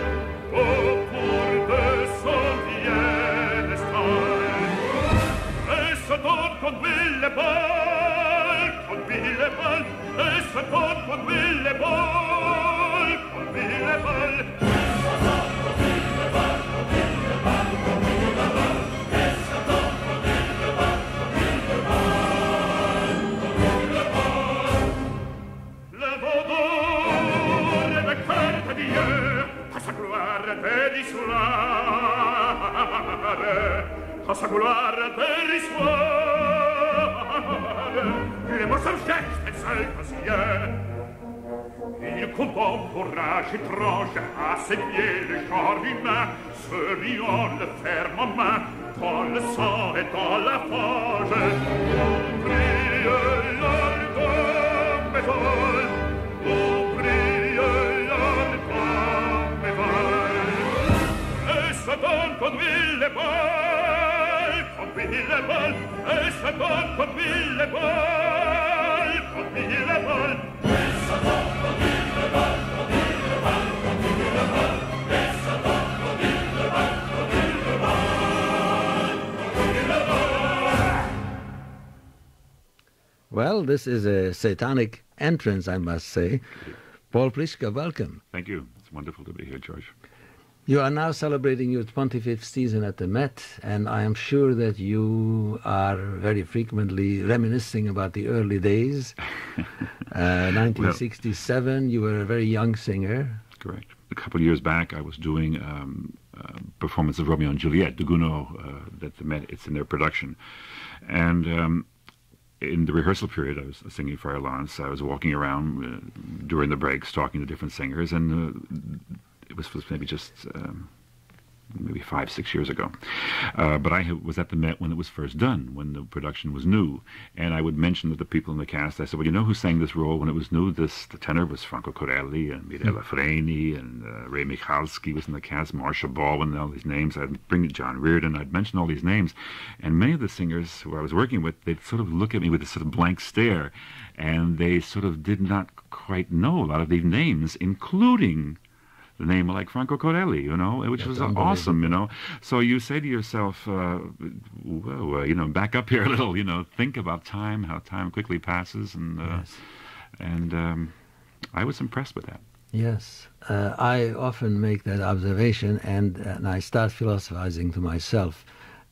autour de son piédestal. Et Satan conduit les balles, et Satan conduit les balles, conduit les balles. À sa gloire dérisoire, les MOZART et seul conseiller. Il contemple courage étrange à ses pieds le genre humain, se liant le ferme en main, dans le sang et dans la fange. Oublie l'album et vol, oublie l'album et vol. Et Satan conduit les balles, conduit les balles, et Satan conduit les balles, conduit les balles. Et Satan conduit les balles, conduit les balles, conduit les balles. Et Satan conduit les balles, conduit les balles, conduit les balles. Well, this is a satanic entrance, I must say. Paul PLISHKA, welcome. Thank you. It's wonderful to be here, George. You are now celebrating your 25th season at the Met, and I am sure that you are very frequently reminiscing about the early days. 1967, you were a very young singer. Correct. A couple of years back, I was doing a performance of Romeo and Juliet, de Gounod, that the Met, it's in their production. And in the rehearsal period, I was singing for Lawrence. I was walking around during the breaks, talking to different singers, and it was maybe just maybe 5-6 years ago. But I was at the Met when it was first done, when the production was new. And I would mention to the people in the cast, I said, well, you know who sang this role when it was new? The tenor was Franco Corelli and Mirella Freni and Ray Michalski was in the cast, Marcia Baldwin, and all these names. I'd bring John Reardon, I'd mention all these names. And many of the singers who I was working with, they'd sort of look at me with a sort of blank stare. And they sort of did not quite know a lot of these names, including the name like Franco Corelli, you know, which was awesome, you know. So you say to yourself, whoa, you know, back up here a little, you know, think about time, how time quickly passes, and I was impressed with that. Yes, I often make that observation, and I start philosophizing to myself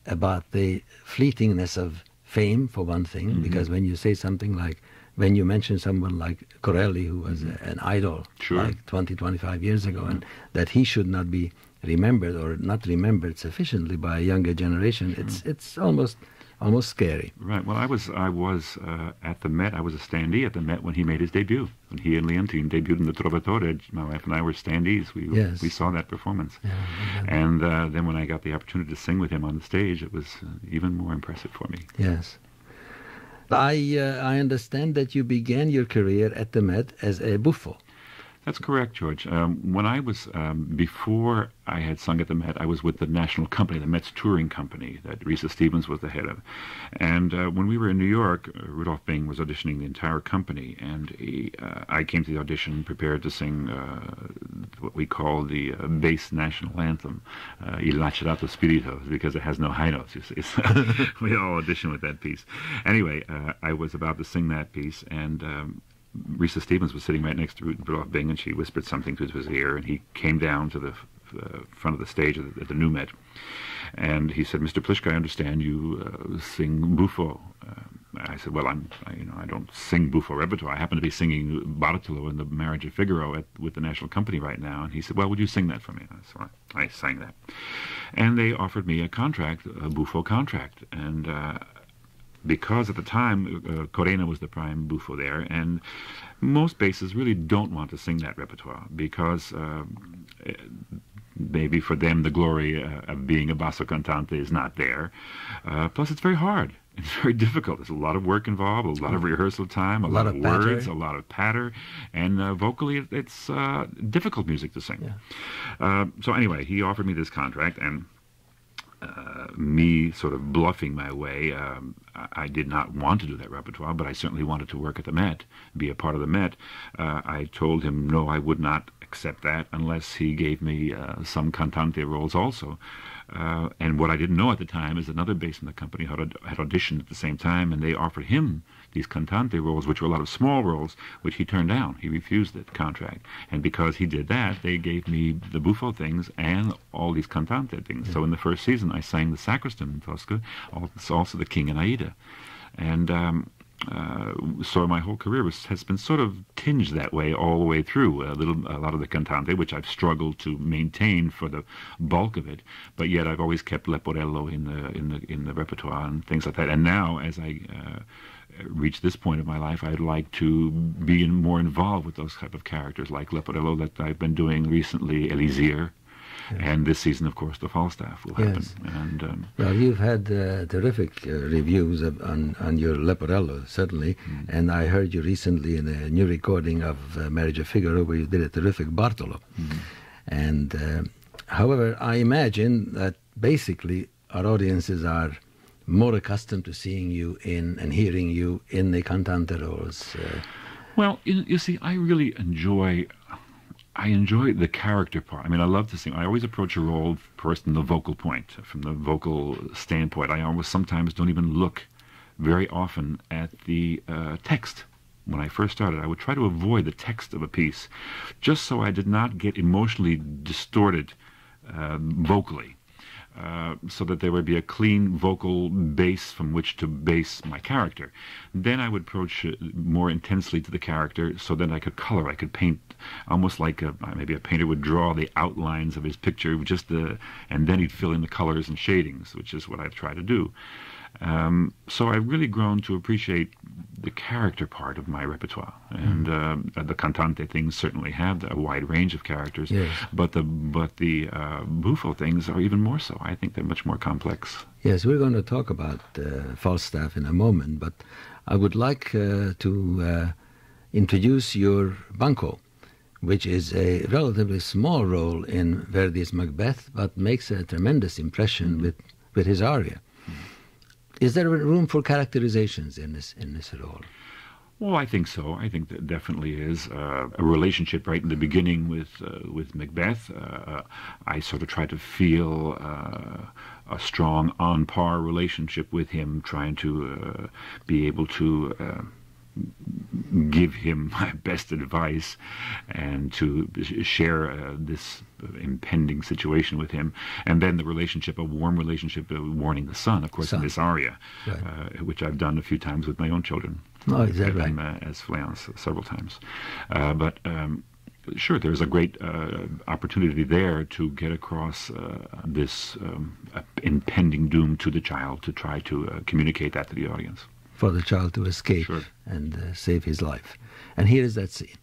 about the fleetingness of fame, for one thing, because when you say something like, when you mention someone like Corelli, who was an idol like 20, 25 years ago, and that he should not be remembered or not remembered sufficiently by a younger generation, it's almost scary. Right. Well, I was at the Met. I was a standee at the Met when he made his debut. When he and Leontine debuted in the Trovatore, my wife and I were standees. We saw that performance. Yeah, and then when I got the opportunity to sing with him on the stage, it was even more impressive for me. Yes. I understand that you began your career at the Met as a buffo. That's correct, George. When I was, before I had sung at the Met, I was with the national company, the Met's touring company, that Risa Stevens was the head of. And when we were in New York, Rudolph Bing was auditioning the entire company, and I came to the audition prepared to sing what we call the bass national anthem, Il Lacerato Spirito, because it has no high notes, you see. So we all audition with that piece. Anyway, I was about to sing that piece, and Risa Stevens was sitting right next to Rudolph Bing, and she whispered something to his ear, and he came down to the front of the stage at the New Met, and he said, "Mr. PLISHKA, I understand you sing buffo." I said, "Well, I don't sing buffo repertoire. I happen to be singing Bartolo in the Marriage of Figaro with the National Company right now." And he said, "Well, would you sing that for me?" So I sang that, and they offered me a contract, a buffo contract, and because at the time, Corena was the prime buffo there, and most basses really don't want to sing that repertoire because maybe for them the glory of being a basso cantante is not there. Plus, it's very hard. It's very difficult. There's a lot of work involved, a lot of rehearsal time, a lot of words, a lot of patter, and vocally it's difficult music to sing. Yeah. So anyway, he offered me this contract, and me sort of bluffing my way, I did not want to do that repertoire, but I certainly wanted to work at the Met, be a part of the Met. I told him no, I would not accept that unless he gave me some cantante roles also. And what I didn't know at the time is another bass in the company had auditioned at the same time, and they offered him these cantante roles, which were a lot of small roles, which he turned down. He refused the contract. And because he did that, they gave me the buffo things and all these cantante things. So in the first season, I sang the sacristan in Tosca, also the king and Aida. And so my whole career has been sort of tinged that way all the way through. A lot of the cantante, which I've struggled to maintain for the bulk of it, but yet I've always kept Leporello in the repertoire and things like that. And now, as I reach this point of my life, I'd like to be more involved with those type of characters, like Leporello that I've been doing recently, Elisir. And this season, of course, the Falstaff will happen. Yes. And well, you've had terrific reviews on your Leporello, certainly. And I heard you recently in a new recording of Marriage of Figaro, where you did a terrific Bartolo. And however, I imagine that basically our audiences are more accustomed to seeing you in and hearing you in the cantante roles. Well, you see, I really enjoy the character part. I mean, I love to sing. I always approach a role first from the vocal point, from the vocal standpoint. I almost sometimes don't even look very often at the text. When I first started, I would try to avoid the text of a piece, just so I did not get emotionally distorted vocally. So that there would be a clean vocal base from which to base my character. Then I would approach more intensely to the character so that I could color, I could paint, almost like maybe a painter would draw the outlines of his picture, and then he'd fill in the colors and shadings, which is what I've tried to do. So I've really grown to appreciate the character part of my repertoire, and the cantante things certainly have a wide range of characters. Yes. But the buffo things are even more so. I think they're much more complex. Yes, we're going to talk about Falstaff in a moment, but I would like to introduce your Banco, which is a relatively small role in Verdi's Macbeth, but makes a tremendous impression with his aria. Is there room for characterizations in this role? Well, I think so. I think that definitely is a relationship right in the beginning with Macbeth. I sort of try to feel a strong on-par relationship with him, trying to be able to give him my best advice and to share this impending situation with him. And then the relationship, a warm relationship, warning the son, of course, in this aria, right. Which I've done a few times with my own children. Oh, is that right? As fléance several times. But sure, there's a great opportunity there to get across this impending doom to the child, to try to communicate that to the audience. For the child to escape and save his life. And here is that scene.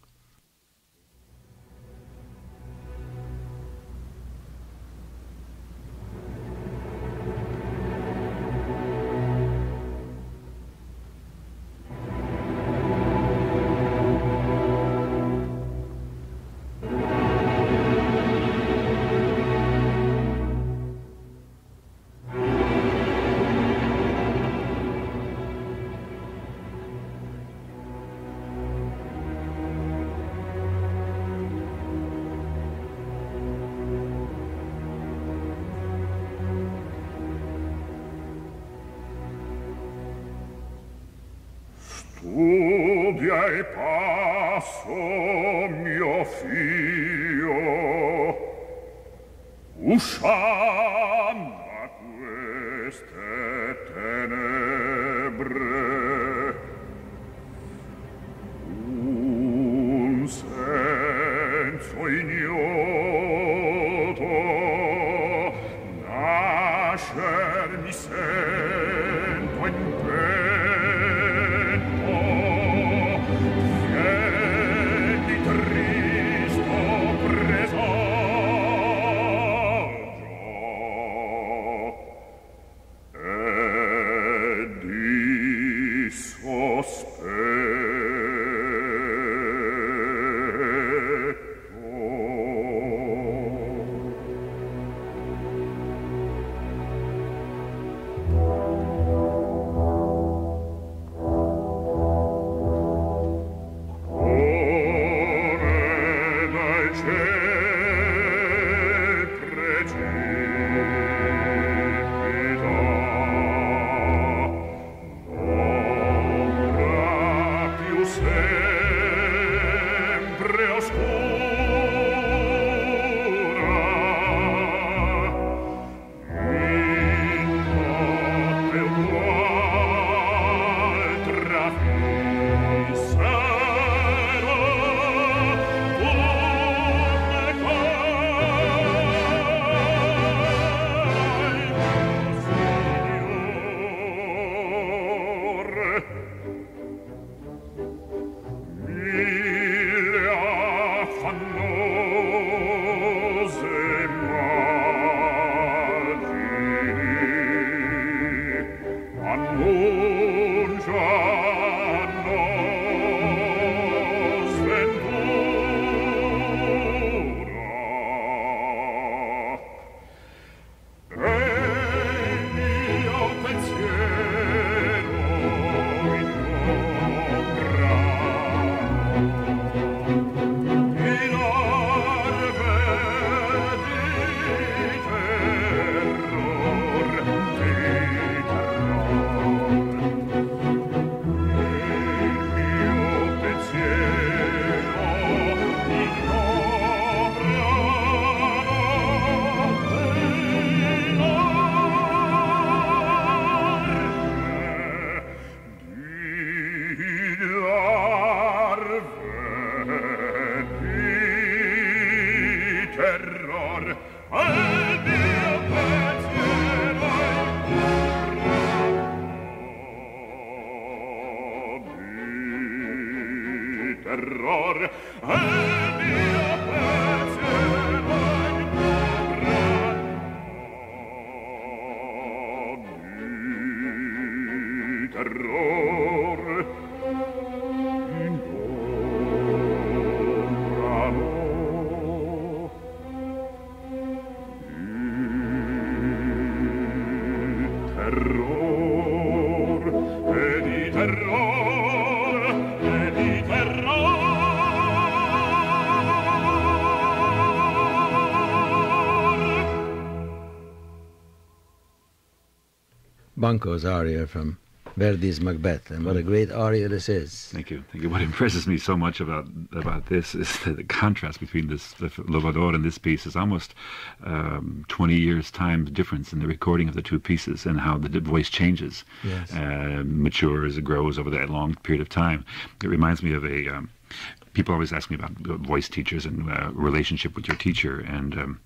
Studia e passo, mio figlio, usciamo da queste tenebre. Un senso ignoto nascer mi sento in presagio terror, al mio pensiero di terror, al mio pensiero di terror. Banco's aria from Verdi's Macbeth, and what a great aria this is. Thank you. Thank you. What impresses me so much about this is the contrast between this the Lovador and this piece is almost 20 years' time difference in the recording of the two pieces and how the voice changes, matures, grows over that long period of time. It reminds me of a people always ask me about voice teachers and relationship with your teacher, and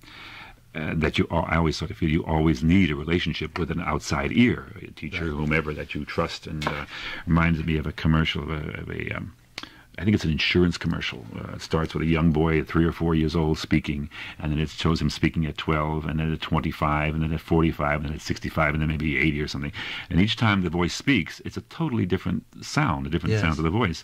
that I always sort of feel you always need a relationship with an outside ear, a teacher, whomever that you trust. And reminds me of a commercial of a I think it's an insurance commercial. It starts with a young boy at 3 or 4 years old speaking, and then it shows him speaking at 12, and then at 25, and then at 45, and then at 65, and then maybe 80 or something. And each time the voice speaks, it's a totally different sound, a different sound of the voice.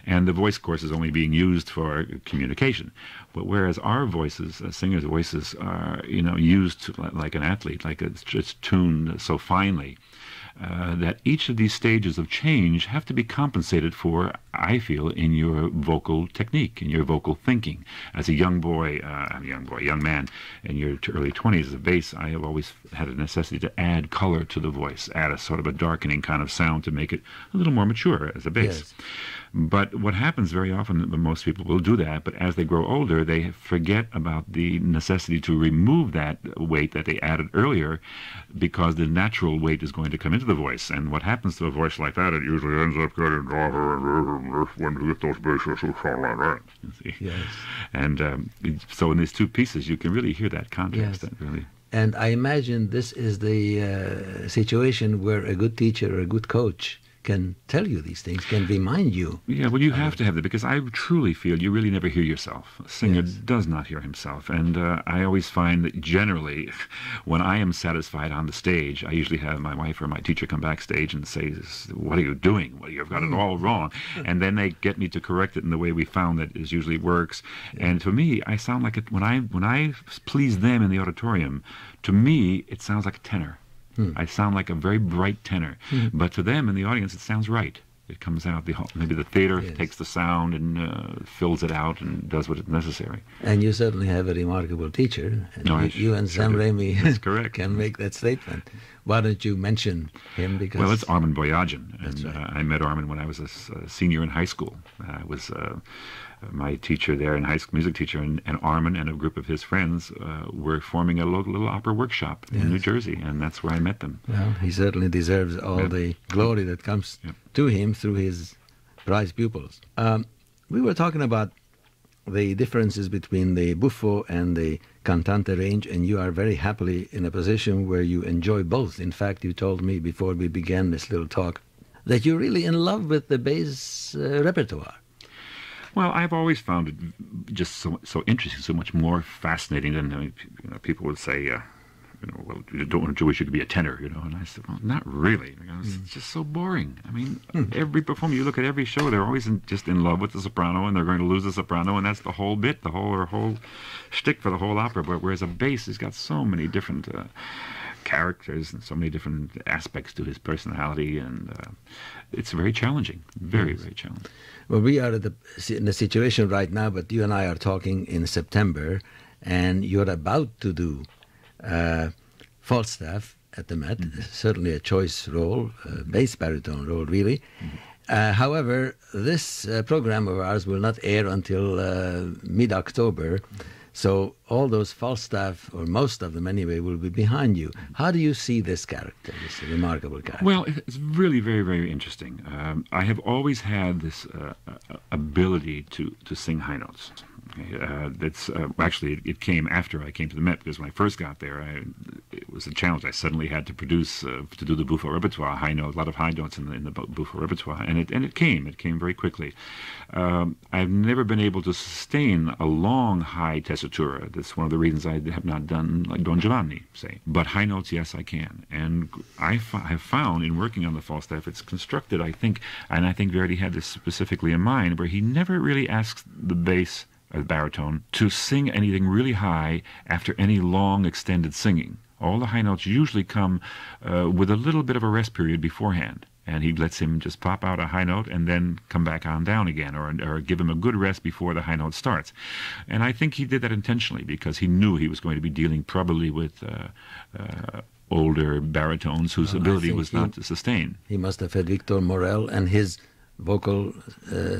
And the voice, of course, is only being used for communication. But whereas our voices, singers' voices, are used like an athlete, like it's tuned so finely, that each of these stages of change have to be compensated for, I feel, in your vocal technique, in your vocal thinking. As a young man in your early 20s as a bass, I have always had a necessity to add color to the voice, add a sort of a darkening kind of sound to make it a little more mature as a bass. Yes. But what happens very often, most people will do that, but as they grow older, they forget about the necessity to remove that weight that they added earlier, because the natural weight is going to come into the voice. And what happens to a voice like that, it usually ends up getting when you get those basses who sound like that. Yes. And so in these two pieces, you can really hear that contrast. Yes. That really. And I imagine this is the situation where a good teacher or a good coach can tell you these things, can remind you. Yeah, well, you have to have that, because I truly feel you really never hear yourself. A singer does not hear himself. And I always find that generally, when I am satisfied on the stage, I usually have my wife or my teacher come backstage and say, "What are you doing? Well, you've got it all wrong." And then they get me to correct it in the way we found that it usually works. And to me, I sound like when I please them in the auditorium, to me, it sounds like a tenor. I sound like a very bright tenor, but to them in the audience, it sounds right. It comes out. Maybe the theater takes the sound and fills it out and does what is necessary. And you certainly have a remarkable teacher. And you and Sam Raimi can make that statement. Why don't you mention him? Because well, it's Armin Boyajian, and I met Armin when I was a senior in high school. I was my teacher there in high school, music teacher, and Armin and a group of his friends were forming a little opera workshop in New Jersey, and that's where I met them. Well, he certainly deserves all the glory that comes to him through his prize pupils. We were talking about the differences between the buffo and the cantante range, and you are very happily in a position where you enjoy both. In fact, you told me before we began this little talk that you're really in love with the bass repertoire. Well, I've always found it just so interesting, so much more fascinating than people would say, well, don't you wish you could be a tenor, And I said, well, not really, because it's just so boring. I mean, every performer, you look at every show, they're always just in love with the soprano, and they're going to lose the soprano, and that's the whole bit, the whole shtick for the whole opera. But whereas a bass has got so many different characters and so many different aspects to his personality, and it's very challenging, very challenging. Well, we are in a situation right now, but you and I are talking in September, and you're about to do Falstaff at the Met, certainly a choice role, bass baritone role, really. However, this program of ours will not air until mid-October, so all those Falstaff, or most of them anyway, will be behind you. How do you see this character, this remarkable character? Well, it's really very, very interesting. I have always had this ability to sing high notes. Actually, it came after I came to the Met, because when I first got there, it was a challenge. I suddenly had to produce to do the Buffo repertoire, a lot of high notes in the Buffo repertoire, and it came very quickly. I've never been able to sustain a long high tessitura. That's one of the reasons I have not done like Don Giovanni, say. But high notes, yes, I can, and I have found in working on the Falstaff, it's constructed, I think, and I think Verdi had this specifically in mind, where he never really asks the bass, baritone, to sing anything really high after any long extended singing. All the high notes usually come with a little bit of a rest period beforehand, and he lets him just pop out a high note and then come back on down again, or give him a good rest before the high note starts. And I think he did that intentionally, because he knew he was going to be dealing probably with older baritones whose ability was not to sustain. He must have had Victor Morel and his vocal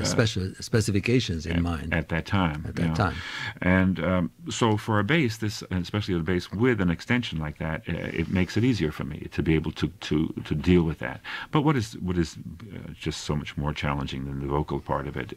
specifications in mind at that time. Time. And so for a bass, especially a bass with an extension like that, it makes it easier for me to be able to deal with that. But what is just so much more challenging than the vocal part of it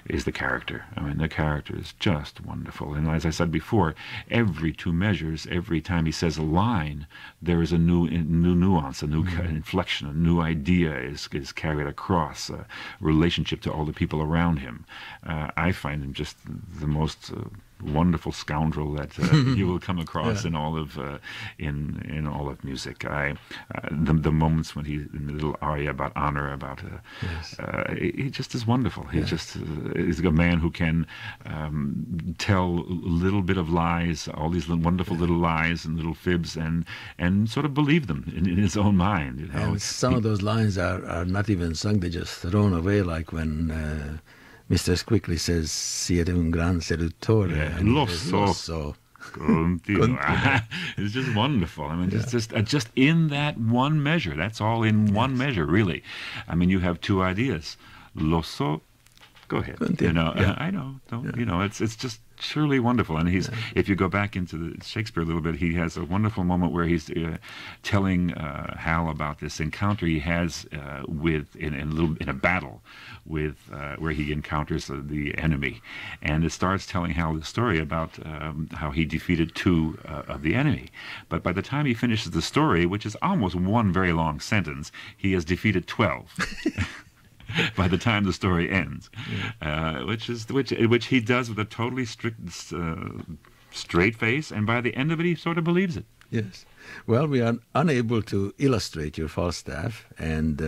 is the character. I mean, the character is just wonderful. And as I said before, every 2 measures, every time he says a line, there is a new nuance, a new inflection, a new idea is carried across. Relationship to all the people around him. I find him just the most wonderful scoundrel that you will come across in all of music. The moments when he's in the little aria about honor, about he just is wonderful. He just is a man who can tell a little bit of lies, all these wonderful little lies and little fibs, and sort of believe them in his own mind. You know? And some of those lines are not even sung; they're just thrown away, like when Mr. Quickly says, "Siete un gran seduttore." Lo so. It's just wonderful. I mean, just in that one measure. That's all in one measure, really. I mean, you have 2 ideas. Lo so. Go ahead. Continue. You know, I know. You know, it's just surely wonderful. And if you go back into Shakespeare a little bit, he has a wonderful moment where he's telling Hal about this encounter he has in a battle with where he encounters the enemy, and it starts telling Hal the story about how he defeated 2 of the enemy. But by the time he finishes the story, which is almost one very long sentence, he has defeated 12. By the time the story ends, which he does with a totally straight face, and by the end of it, he sort of believes it. Yes. Well, we are unable to illustrate your Falstaff, and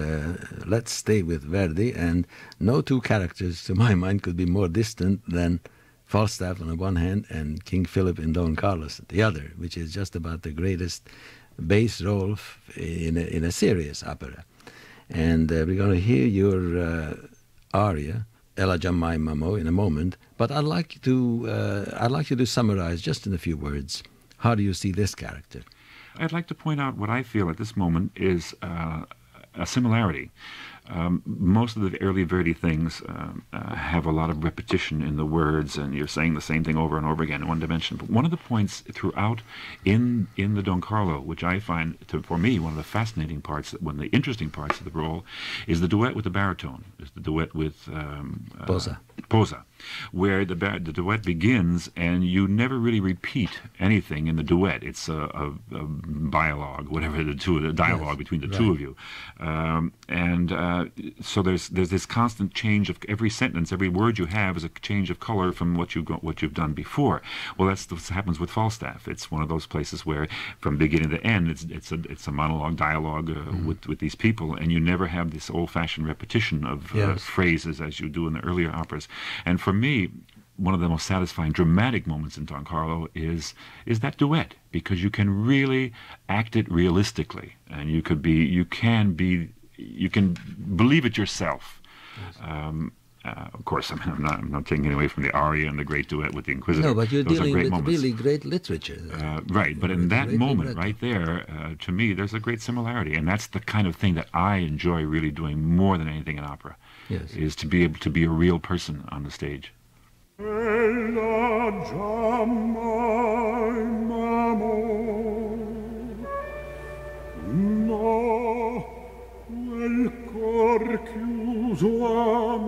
let's stay with Verdi. And no 2 characters, to my mind, could be more distant than Falstaff on the one hand and King Philip in Don Carlos the other, which is just about the greatest bass role in a serious opera. And we're going to hear your aria, Ella Giammai Mamo, in a moment. But I'd like you to summarize just in a few words. How do you see this character? I'd like to point out what I feel at this moment is a similarity. Most of the early Verdi things have a lot of repetition in the words, and you're saying the same thing over and over again in one dimension. But one of the points throughout in the Don Carlo, which I find, for me, one of the fascinating parts, one of the interesting parts of the role, is the duet with the baritone, is the duet with Posa, where the duet begins, and you never really repeat anything in the duet. It's a dialogue, whatever the dialogue between the 2 of you, so there's this constant change of every sentence, every word you have is a change of color from what you've done before. Well, that's what happens with Falstaff. It's one of those places where, from beginning to end, it's a monologue, dialogue with these people, and you never have this old-fashioned repetition of phrases as you do in the earlier operas. And for me, one of the most satisfying dramatic moments in Don Carlo is that duet, because you can really act it realistically, and you can believe it yourself. Yes. Of course, I mean, I'm not taking it away from the aria and the great duet with the Inquisitor. No, but you're Those dealing with moments. Really great literature. Right, but in that moment right there, to me, there's a great similarity, and that's the kind of thing that I enjoy really doing more than anything in opera, is to be able to be a real person on the stage. Quel cor chiuso a me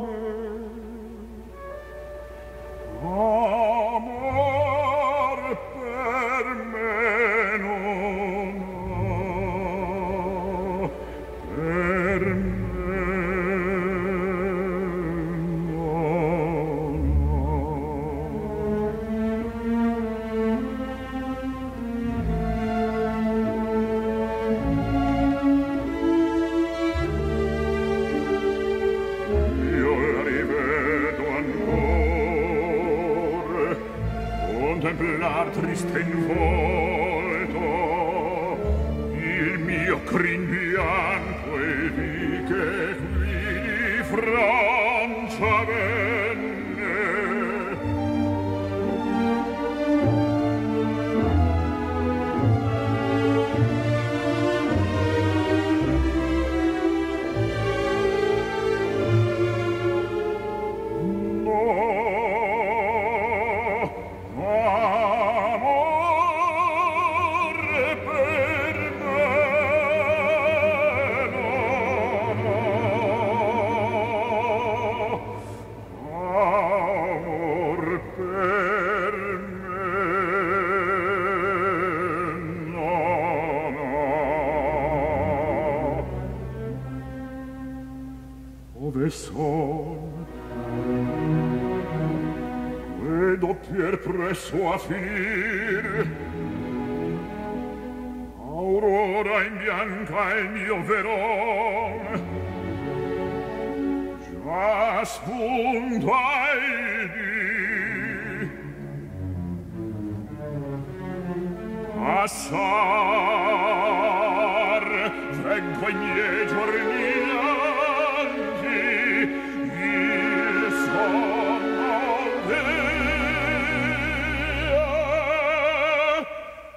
contemplar triste in volto il mio crin bianco e vi che qui di Francia venne. Presso a finir aurora in bianca il mio veron già spunta il dì passar vengo i miei giorni il sonno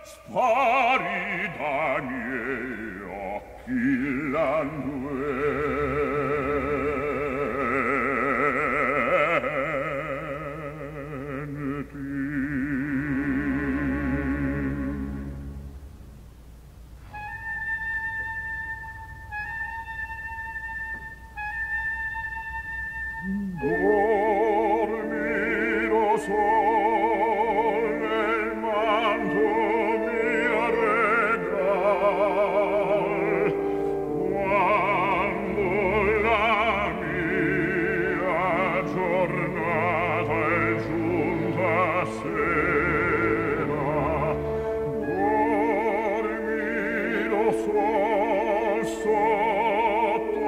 spari da miei occhi languenti. Dormiro sol nel manto mio regal, quando la mia giornata è giunta sera. Dormiro sol sotto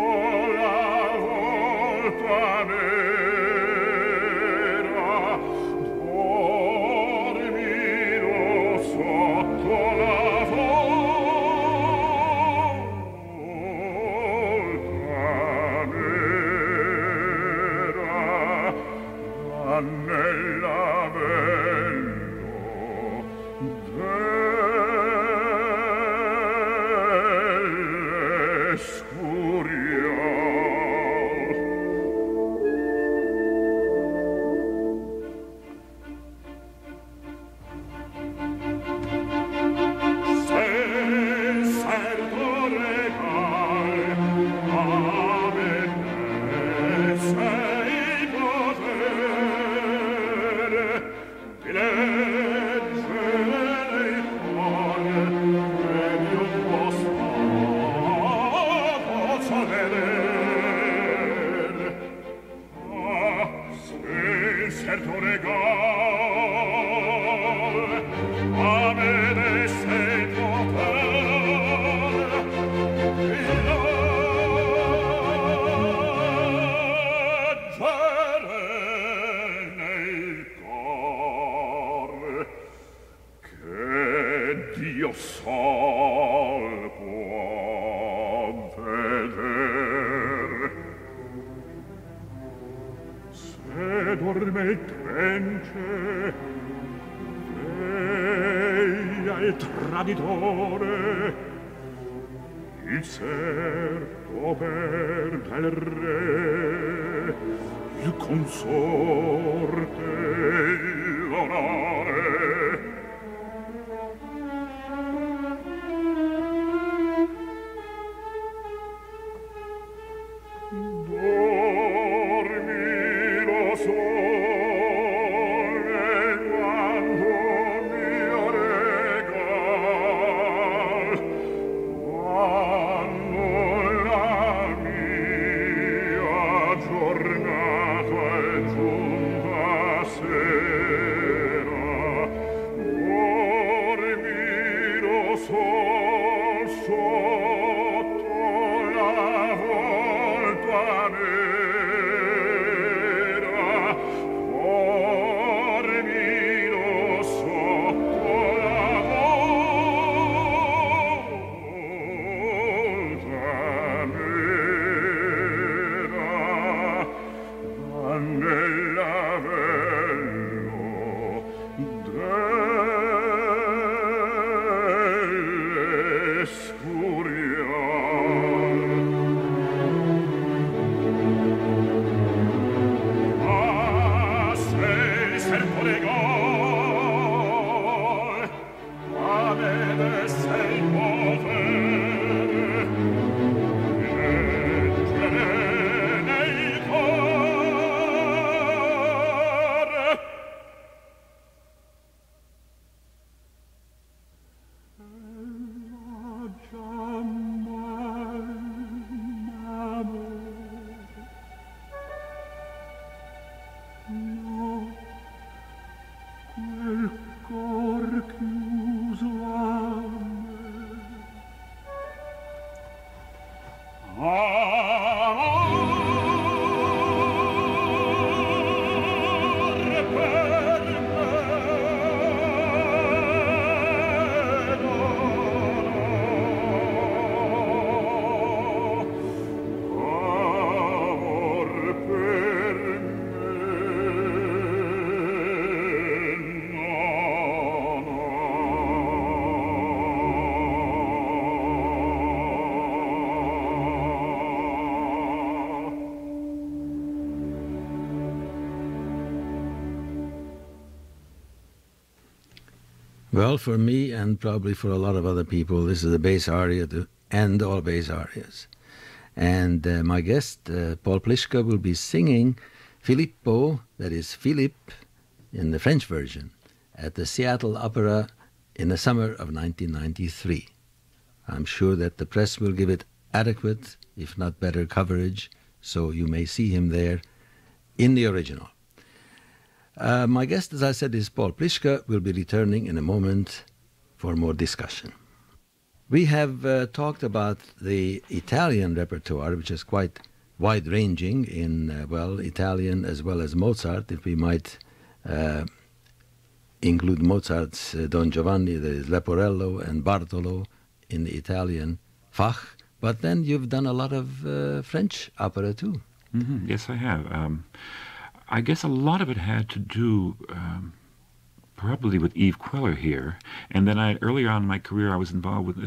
la volta nera, dormiro sotto la volta nera, nell'avello dell'escurial. Se certo regal a me sei potere di leggere il cuore e di un po' posso vedere. Ah, se certo regal a me desse il potere di leggere nel cuore che Dio sol può veder. Se dorme il trence veglia il traditore, il certo perde il re, il consorte l'onore. Dormiro sole quando mio regal, quando la mia giornata è giunta a sé. Well, for me and probably for a lot of other people, this is a bass aria to end all bass arias. And my guest, Paul PLISHKA, will be singing Filippo, that is Philippe, in the French version, at the Seattle Opera in the summer of 1993. I'm sure that the press will give it adequate, if not better, coverage, so you may see him there in the original. My guest, as I said, is Paul PLISHKA. Will be returning in a moment for more discussion. We have talked about the Italian repertoire, which is quite wide-ranging in, well, Italian as well as Mozart. If we might include Mozart's Don Giovanni, there is Leporello and Bartolo in the Italian Fach. But then you've done a lot of French opera too. Mm-hmm. Yes, I have. I guess a lot of it had to do probably with Yves Queller here. And then earlier on in my career, I was involved with,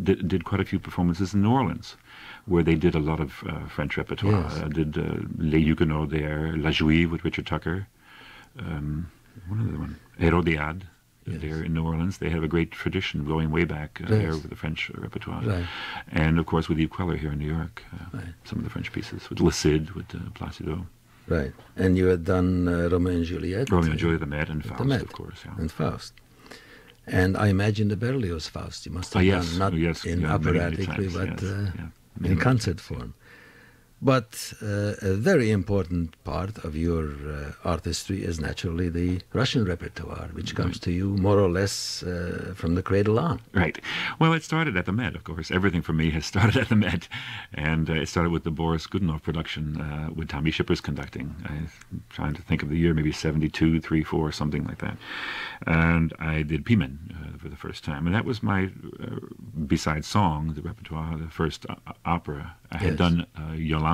did quite a few performances in New Orleans, where they did a lot of French repertoire. Yes. I did Les Huguenots there, La Juive with Richard Tucker, one other one, Hérodiade. Yes. There in New Orleans, they have a great tradition going way back there with the French repertoire. Right. And of course with Yves Queller here in New York, some of the French pieces, with Le Cid, with Placido. Right. And you had done Romeo and Juliet. Romeo and Juliet, the Met, and Faust, of course. Yeah. And Faust. And I imagine the Berlioz Faust you must have done, not in operatically, but in concert form. But a very important part of your artistry is naturally the Russian repertoire, which comes to you more or less from the cradle on. Right. Well, it started at the Met, of course. Everything for me has started at the Met. And it started with the Boris Godunov production with Tommy Shippers conducting. I'm trying to think of the year, maybe 72, 3, 4, something like that. And I did Pimen for the first time. And that was my, besides song, the repertoire, the first opera. I had done Yolanta,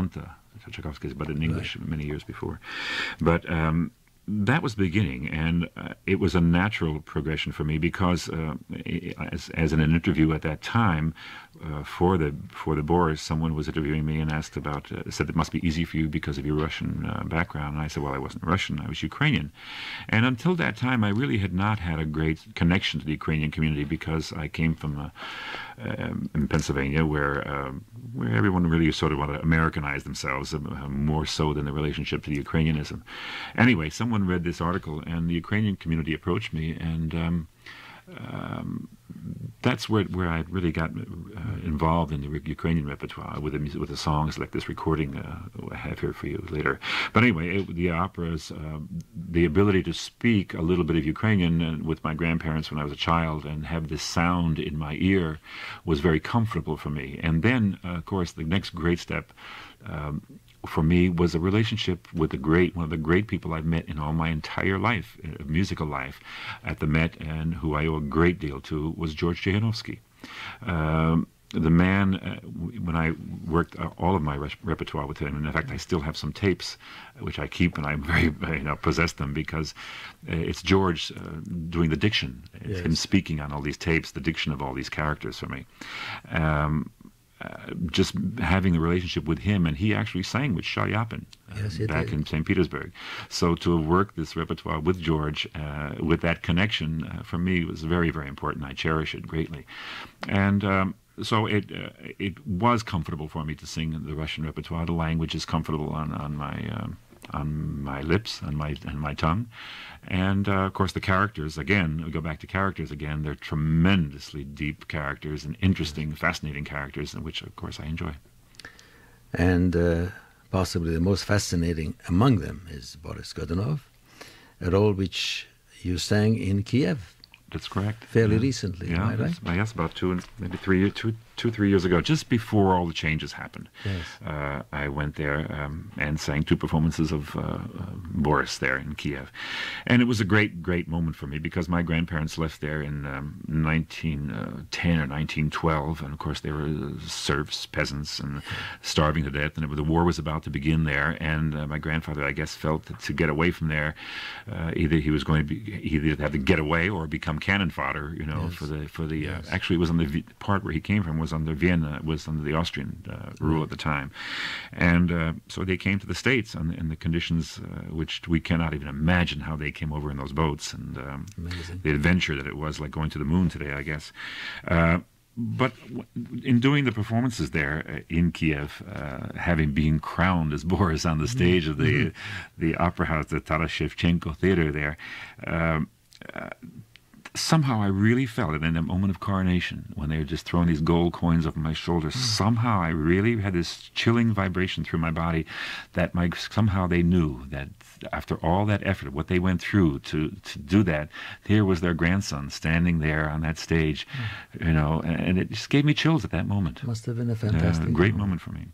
Tchaikovsky's, but in English many years before. But that was the beginning, and it was a natural progression for me because, as in an interview at that time, for the Boris, someone was interviewing me and asked about, said it must be easy for you because of your Russian background. And I said, well, I wasn't Russian, I was Ukrainian. And until that time, I really had not had a great connection to the Ukrainian community because I came from in Pennsylvania, where everyone really sort of wanted to Americanize themselves more so than the relationship to the Ukrainianism. Anyway, someone read this article, and the Ukrainian community approached me, and that's where I really got involved in the Ukrainian repertoire with the songs like this recording I have here for you later. But anyway, the operas, the ability to speak a little bit of Ukrainian with my grandparents when I was a child and have this sound in my ear was very comfortable for me. And then, of course, the next great step for me was a relationship with one of the great people I've met in all my entire life, musical life, at the Met, and who I owe a great deal to, was George Cehnovsky. The man, when I worked all of my repertoire with him, and in fact I still have some tapes which I keep, and I'm very possess them because it's George doing the diction. It's him speaking on all these tapes, the diction of all these characters for me. just having a relationship with him, and he actually sang with Schalyapin back in St. Petersburg. So to have worked this repertoire with George, with that connection, for me was very, very important. I cherish it greatly. And so it was comfortable for me to sing the Russian repertoire. The language is comfortable on my lips, on my tongue. And of course the characters, again, we go back to characters again, they're tremendously deep characters and interesting, fascinating characters, in which of course I enjoy. And possibly the most fascinating among them is Boris Godunov, a role which you sang in Kiev. That's correct. Fairly recently, yeah, am I right? Yes, about 2, maybe 3 years ago, just before all the changes happened. Yes. I went there and sang 2 performances of Boris there in Kiev. And it was a great, great moment for me, because my grandparents left there in 1910 or 1912, and of course they were serfs, peasants, and starving to death, and the war was about to begin there, and my grandfather, I guess, felt that to get away from there, either he was going to either have to get away or become cannon fodder, you know, yes. for the actually it was on the part where he came from was under Vienna, was under the Austrian rule at the time, and so they came to the States in the conditions which we cannot even imagine how they came over in those boats, and the adventure that it was, like going to the moon today, I guess. But in doing the performances there in Kiev, having been crowned as Boris on the stage of the opera house, the Taras Shevchenko Theater there, somehow I really felt it in a moment of coronation, when they were just throwing these gold coins over my shoulders. Somehow I really had this chilling vibration through my body that somehow they knew that after all that effort, what they went through to do that, here was their grandson standing there on that stage, you know, and it just gave me chills at that moment. Must have been a fantastic great moment for me.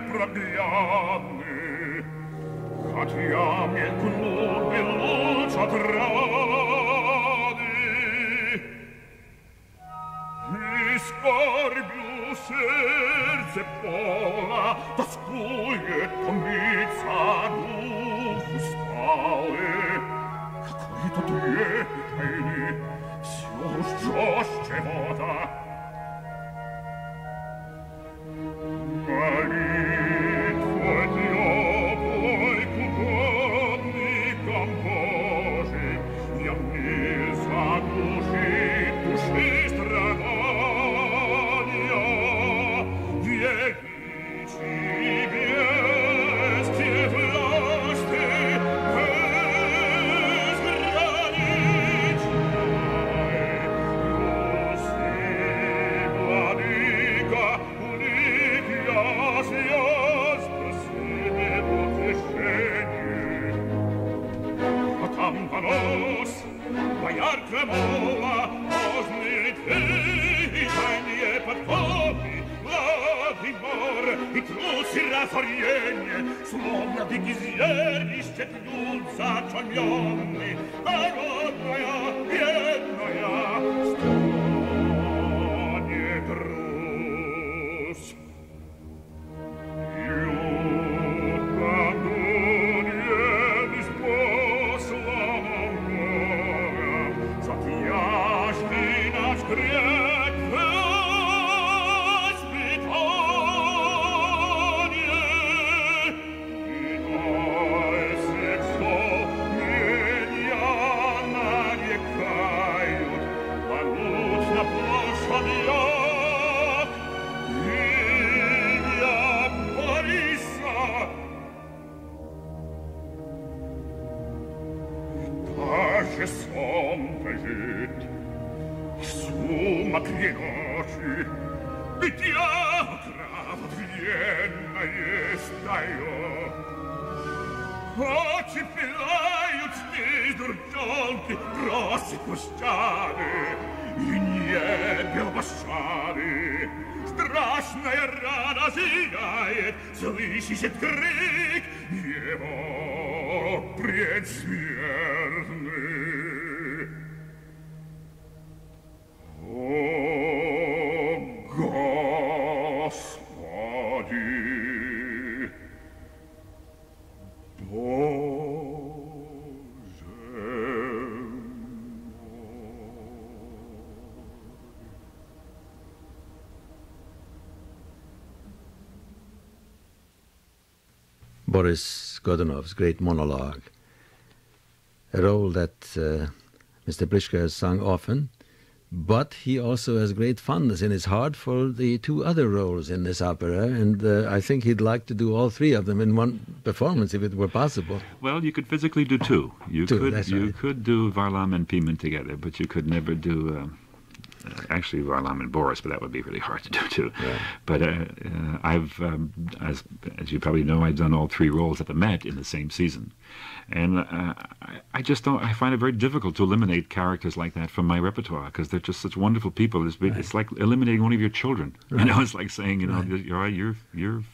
Pragliare chiami e con nube luce tradi. Mi scorbiu serce pola, da spuje comica duhu stale. Какой то трепетный, все жестче вода. Молитва теплой к угодникам Божьим, я мне заглушит души страдания. Величие бести власти безграничной. Руси, владыка, улик ясья, спроси утешение. А там понос, бояр крамола, поздний движение подковы, Владимир и трусы разорение, словно дикий зверь исчезнутся очумленный, народная, бедная, станет трус. Очи пылают здесь дурчонки, бросит пустяны, и небе обошаны. Страшная рана зияет, слышит крик его предсмертный. О, Господи! Boris Godunov's great monologue, a role that Mr. PLISHKA has sung often, but he also has great fondness in his heart for the two other roles in this opera, and I think he'd like to do all three of them in one performance if it were possible. Well, you could physically do two. You could do Varlam and Piment together, but you could never do actually Varlam and Boris, but that would be really hard to do too. Yeah. But I've, as you probably know, I've done all three roles at the Met in the same season, and I just don't. I find it very difficult to eliminate characters like that from my repertoire because they're just such wonderful people. It's like eliminating one of your children. Right. You know, it's like saying, you know,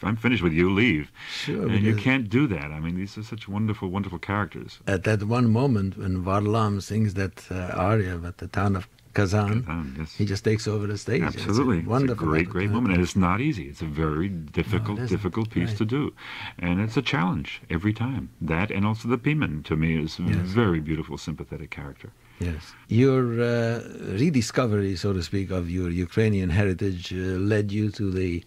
I'm finished with you. Leave. Sure, and you can't do that. I mean, these are such wonderful, wonderful characters. At that one moment when Varlam sings that aria about the town of Kazan, Yes. he just takes over the stage. Absolutely. It's a wonderful, it's a great moment. And it's not easy. It's a very difficult piece to do. And it's a challenge every time. That and also the Piment, to me, is a very beautiful, sympathetic character. Yes. Your rediscovery, so to speak, of your Ukrainian heritage led you to the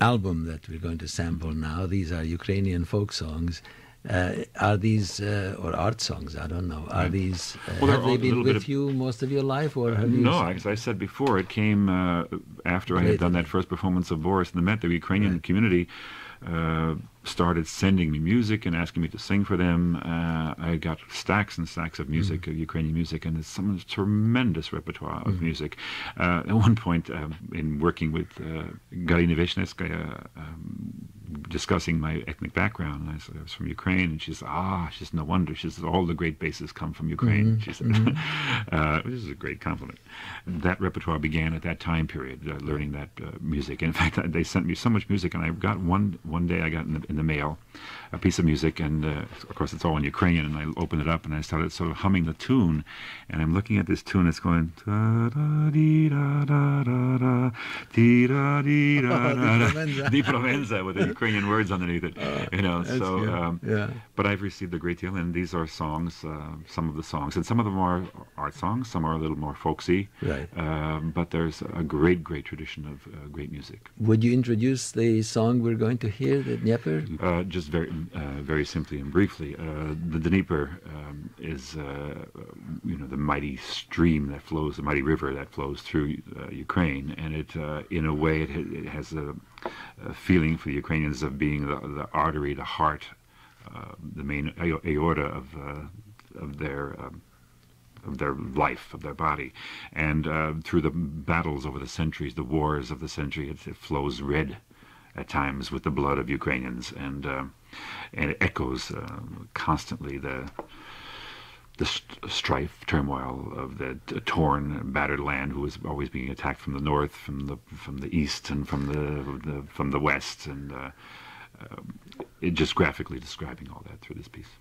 album that we're going to sample now. These are Ukrainian folk songs. Are these, or art songs, I don't know, are these, have they been with you most of your life? Or have you... No, as I said before, it came after I had done that first performance of Boris in the Met. The Ukrainian community started sending me music and asking me to sing for them. I got stacks and stacks of music, of Ukrainian music, and it's some tremendous repertoire of music. At one point, in working with Galina Veshnevskaya, discussing my ethnic background. And I said I was from Ukraine, and she said, she said, no wonder. She said, all the great basses come from Ukraine. She said, which is a great compliment. That repertoire began at that time period, learning that music. In fact, they sent me so much music, and I got one day I got in the mail a piece of music, and of course it's all in Ukrainian, and I opened it up and I started sort of humming the tune, and I'm looking at this tune. It's going da da dee da da da da dee da dee da da di Provenza with the Ukrainian words underneath it. But I've received a great deal, and these are songs, some of the songs, and some of them are art songs, some are a little more folksy. Right. But there's a great tradition of great music. Would you introduce the song we're going to hear, the Dnieper? Just very simply and briefly, the Dnieper is the mighty stream that flows, the mighty river that flows through Ukraine, and it in a way it has a feeling for the Ukrainians of being the artery, the heart, the main aorta of their life, of their body. And through the battles over the centuries, the wars of the century, it flows red at times with the blood of Ukrainians, and it echoes constantly the strife, turmoil of the torn, battered land, who is always being attacked from the north, from the east, and from the west, and it just graphically describing all that through this piece.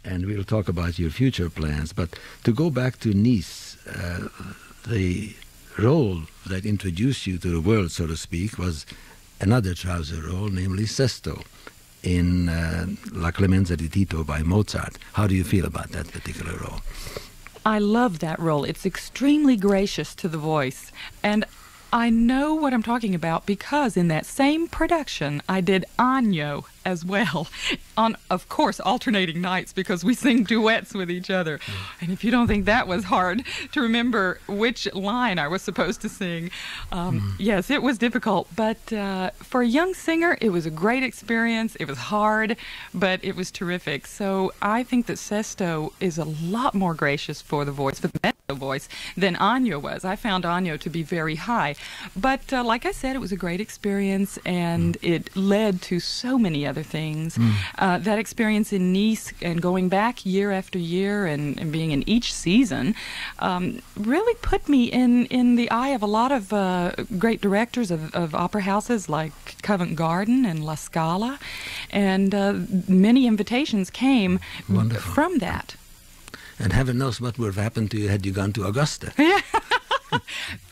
And we'll talk about your future plans. But to go back to Nice, the role that introduced you to the world, so to speak, was another trouser role, namely Sesto, in La Clemenza di Tito by Mozart. How do you feel about that particular role? I love that role. It's extremely gracious to the voice. And I know what I'm talking about because in that same production I did Agno as well, on, of course, alternating nights because we sing duets with each other. And if you don't think that was hard to remember which line I was supposed to sing, yes, it was difficult. But for a young singer, it was a great experience. It was hard, but it was terrific. So I think that Sesto is a lot more gracious for the voice, for the mezzo voice, than Agno was. I found Agno to be very high. But like I said, it was a great experience, and it led to so many other things. That experience in Nice and going back year after year and being in each season really put me in the eye of a lot of great directors of opera houses like Covent Garden and La Scala, and many invitations came from that. And heaven knows what would have happened to you had you gone to Augusta. Yeah.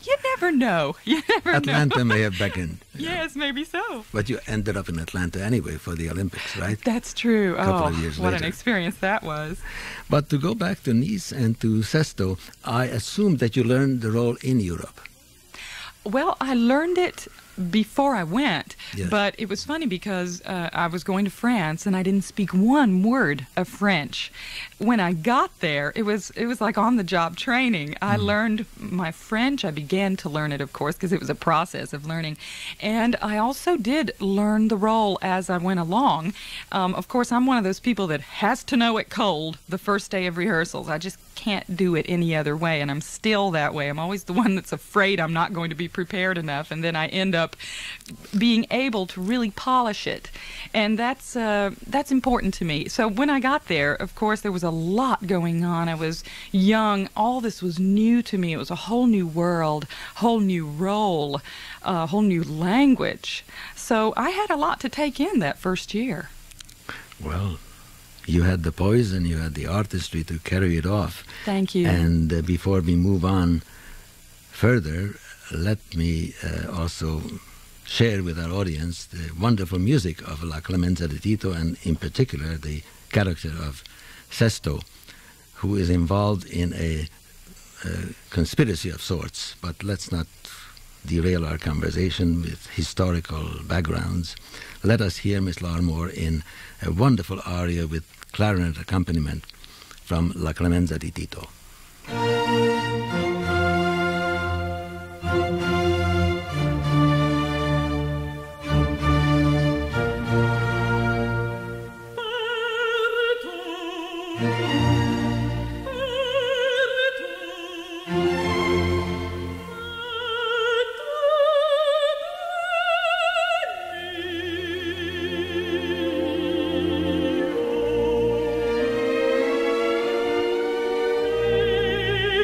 You never know. You never Atlanta know. may have beckoned. Yes, maybe so. But you ended up in Atlanta anyway for the Olympics, right? That's true. A couple of years what later. An experience that was. But to go back to Nice and to Sesto, I assume that you learned the role in Europe. Well, I learned it before I went, Yes. but it was funny because I was going to France and I didn't speak one word of French. When I got there, it was like on-the-job training. I learned my French. I began to learn it, of course, because it was a process of learning. And I also did learn the role as I went along. Of course, I'm one of those people that has to know it cold the first day of rehearsals. I just can't do it any other way, and I'm still that way. I'm always the one that's afraid I'm not going to be prepared enough, and then I end up being able to really polish it. And that's important to me. So when I got there, of course, there was a lot going on. I was young. All this was new to me. It was a whole new world, whole new role, a whole new language. So I had a lot to take in that first year. Well, you had the poison, you had the artistry to carry it off. Thank you. And before we move on further, let me also share with our audience the wonderful music of La Clemenza di Tito, and in particular the character of Sesto, who is involved in a conspiracy of sorts, but let's not derail our conversation with historical backgrounds. Let us hear Miss Larmore in a wonderful aria with clarinet accompaniment from La Clemenza di Tito.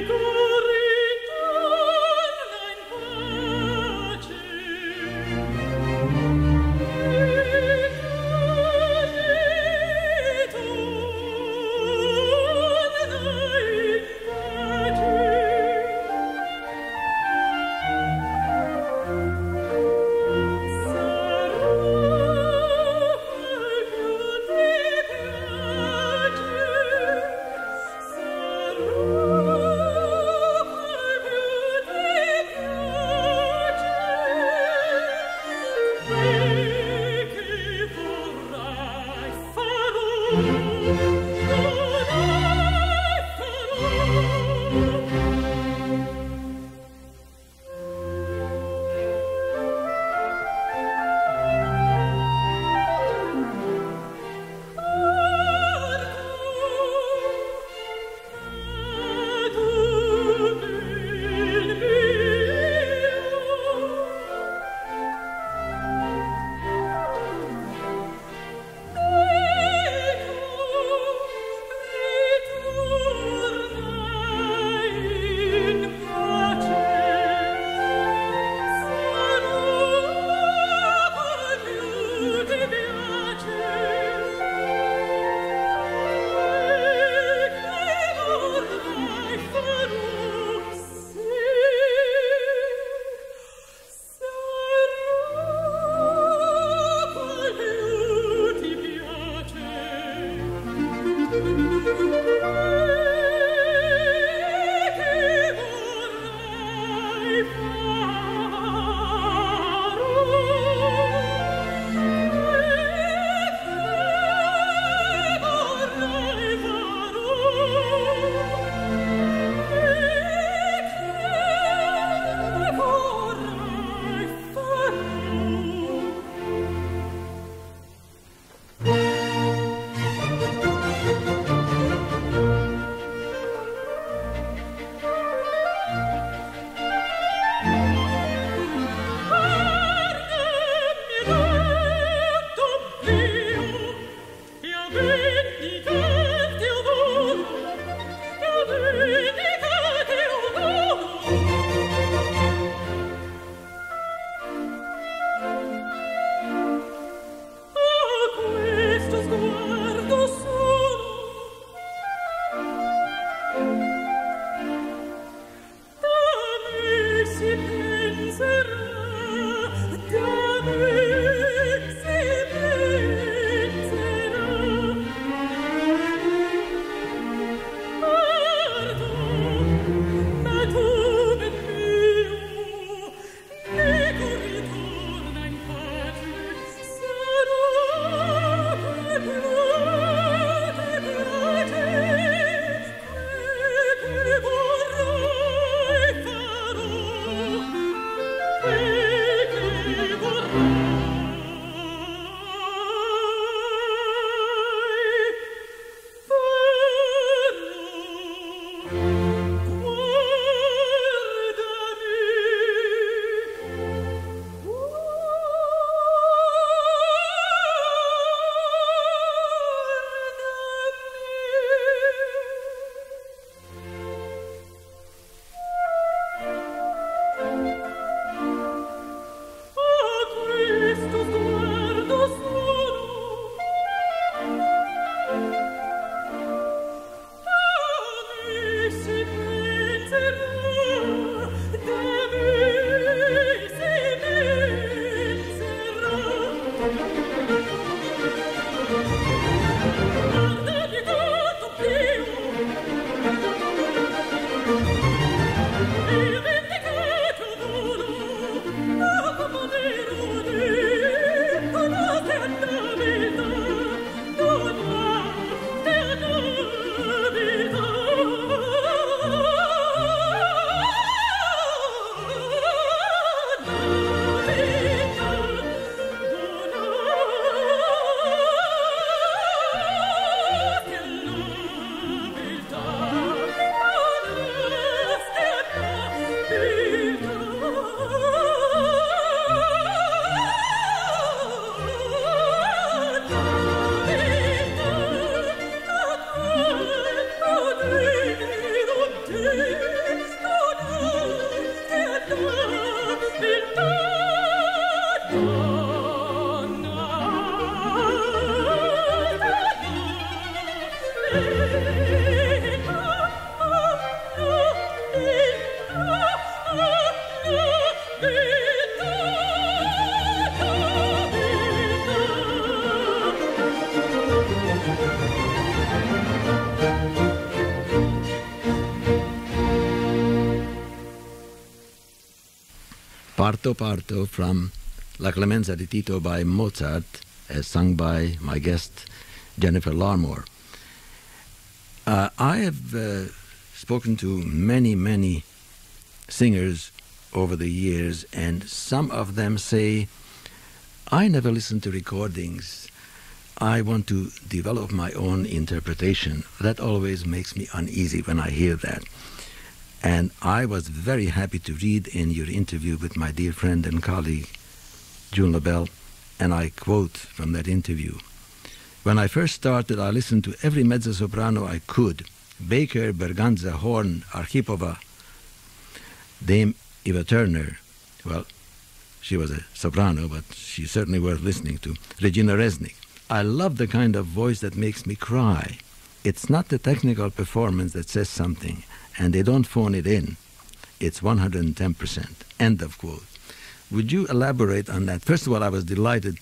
Go Parto Parto from La Clemenza di Tito by Mozart, as sung by my guest, Jennifer LARMORE. I have spoken to many, many singers over the years, and some of them say, I never listen to recordings. I want to develop my own interpretation. That always makes me uneasy when I hear that. And I was very happy to read in your interview with my dear friend and colleague, June Labelle, and I quote from that interview. When I first started, I listened to every mezzo-soprano I could. Baker, Berganza, Horn, Archipova, Dame Eva Turner. Well, she was a soprano, but she's certainly worth listening to. Regina Resnick. I love the kind of voice that makes me cry. It's not the technical performance that says something, and they don't phone it in. It's 110%. End of quote. Would you elaborate on that? First of all, I was delighted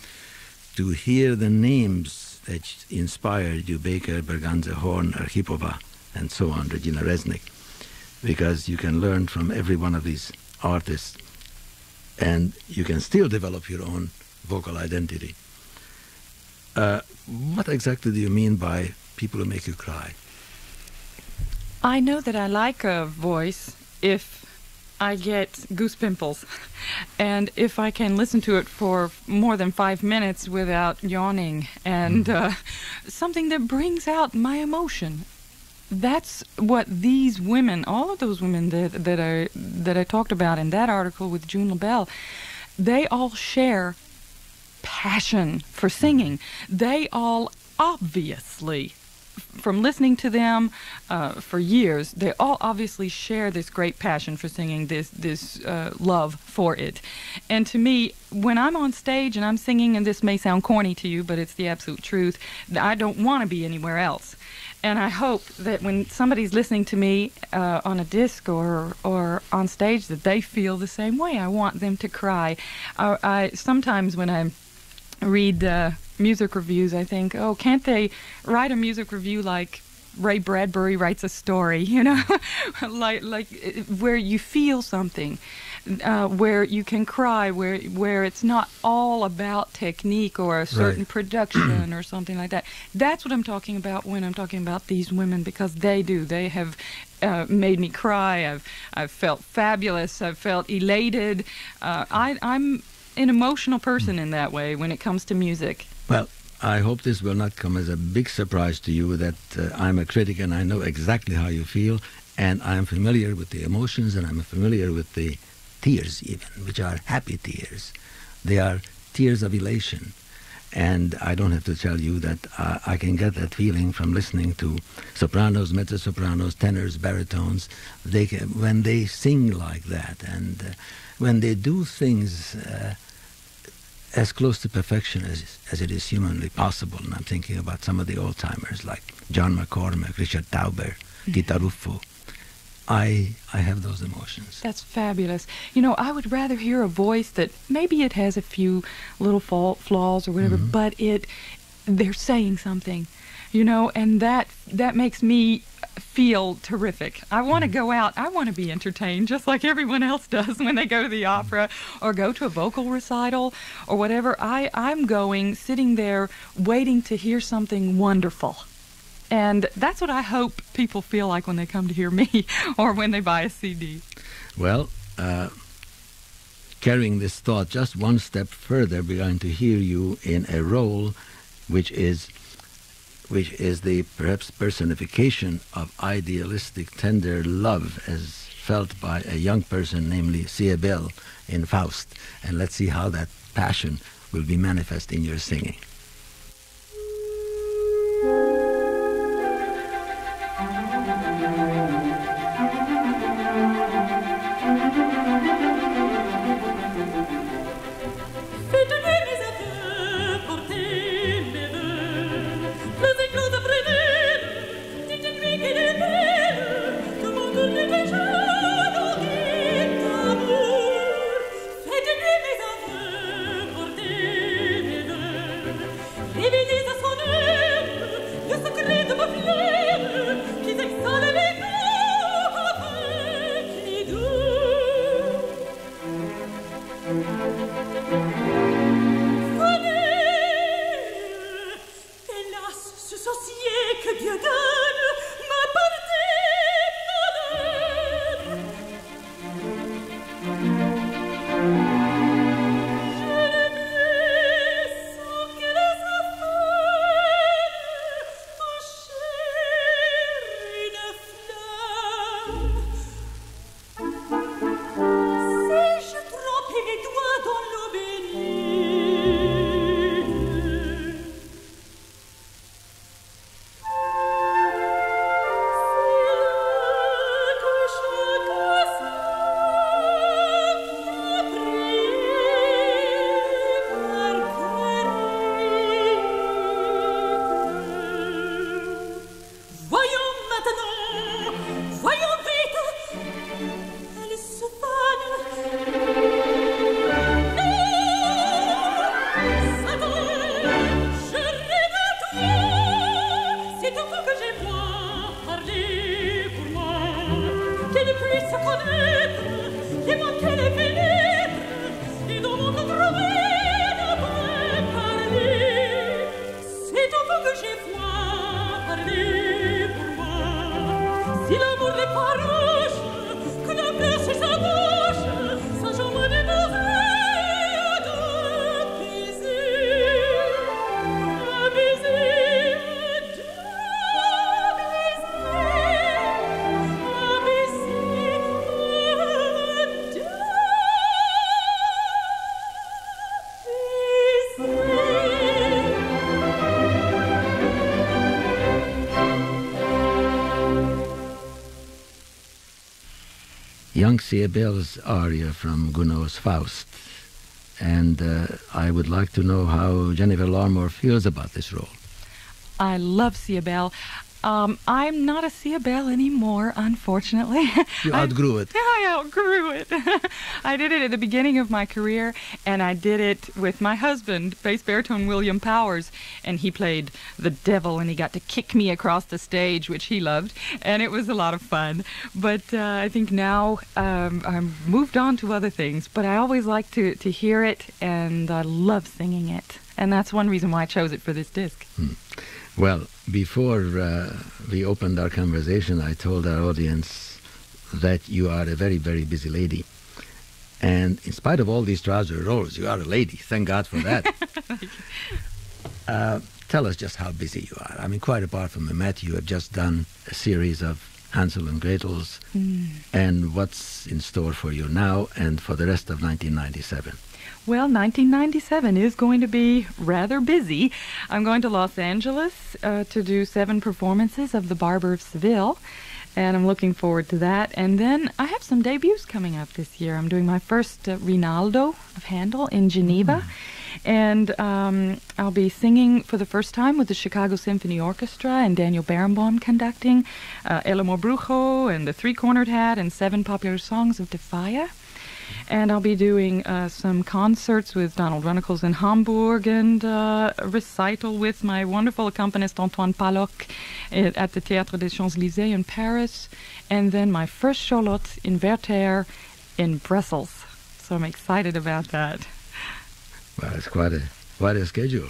to hear the names that inspired you, Baker, Berganza, Horn, Archipova, and so on, Regina Resnick, because you can learn from every one of these artists, and you can still develop your own vocal identity. What exactly do you mean by people who make you cry? I know that I like a voice if I get goose pimples, and if I can listen to it for more than 5 minutes without yawning, and something that brings out my emotion. That's what these women, all of those women that I talked about in that article with June Labelle, they all share passion for singing. They all obviously, from listening to them for years, they all obviously share this great passion for singing, this love for it. And to me, when I'm on stage and I'm singing, and this may sound corny to you, but it's the absolute truth, I don't want to be anywhere else. And I hope that when somebody's listening to me on a disc or on stage, that they feel the same way. I want them to cry. I sometimes when I read music reviews, I think, oh, can't they write a music review like Ray Bradbury writes a story, you know, like where you feel something, where you can cry, where it's not all about technique or a certain production or something like that. That's what I'm talking about when I'm talking about these women, because they do. They have made me cry. I've felt fabulous. I've felt elated. I'm an emotional person in that way when it comes to music. Well, I hope this will not come as a big surprise to you that I'm a critic and I know exactly how you feel, and I'm familiar with the emotions, and I'm familiar with the tears even, which are happy tears. They are tears of elation. And I don't have to tell you that I can get that feeling from listening to sopranos, mezzo-sopranos, tenors, baritones. When they sing like that, and when they do things as close to perfection as it is humanly possible. And I'm thinking about some of the old-timers like John McCormack, Richard Tauber, Tita Ruffo. I have those emotions. That's fabulous. You know, I would rather hear a voice that maybe it has a few little flaws or whatever, but they're saying something, you know, and that makes me feel terrific. I want to go out. I want to be entertained just like everyone else does when they go to the opera or go to a vocal recital or whatever. I'm sitting there waiting to hear something wonderful. And that's what I hope people feel like when they come to hear me or when they buy a CD. Well, carrying this thought just one step further, we're going to hear you in a role which is the perhaps personification of idealistic, tender love as felt by a young person, namely Cybele in Faust. And let's see how that passion will be manifest in your singing. Young Siebel's aria from Gounod's Faust. And I would like to know how Jennifer Larmore feels about this role. I love Siebel. I'm not a Siebel anymore, unfortunately. You outgrew it. I outgrew it. I did it at the beginning of my career, and I did it with my husband, bass baritone William Powers, and he played the devil, and he got to kick me across the stage, which he loved, and it was a lot of fun. But I think now I've moved on to other things, but I always like to hear it, and I love singing it, and that's one reason why I chose it for this disc. Well, before we opened our conversation, I told our audience that you are a very, very busy lady. And in spite of all these trouser roles, you are a lady. Thank God for that. Tell us just how busy you are. I mean, quite apart from Macbeth, you have just done a series of Hansel and Gretel's. And what's in store for you now and for the rest of 1997? Well, 1997 is going to be rather busy. I'm going to Los Angeles to do 7 performances of The Barber of Seville, and I'm looking forward to that. And then I have some debuts coming up this year. I'm doing my first Rinaldo of Handel in Geneva, and I'll be singing for the first time with the Chicago Symphony Orchestra and Daniel Barenboim conducting El Amor Brujo and The Three-Cornered Hat and 7 popular songs of De Falla. And I'll be doing some concerts with Donald Runnicles in Hamburg and a recital with my wonderful accompanist Antoine Paloc at the Théâtre des Champs-Élysées in Paris. And then my first Charlotte in Werther in Brussels. So I'm excited about that. Well, it's quite a schedule.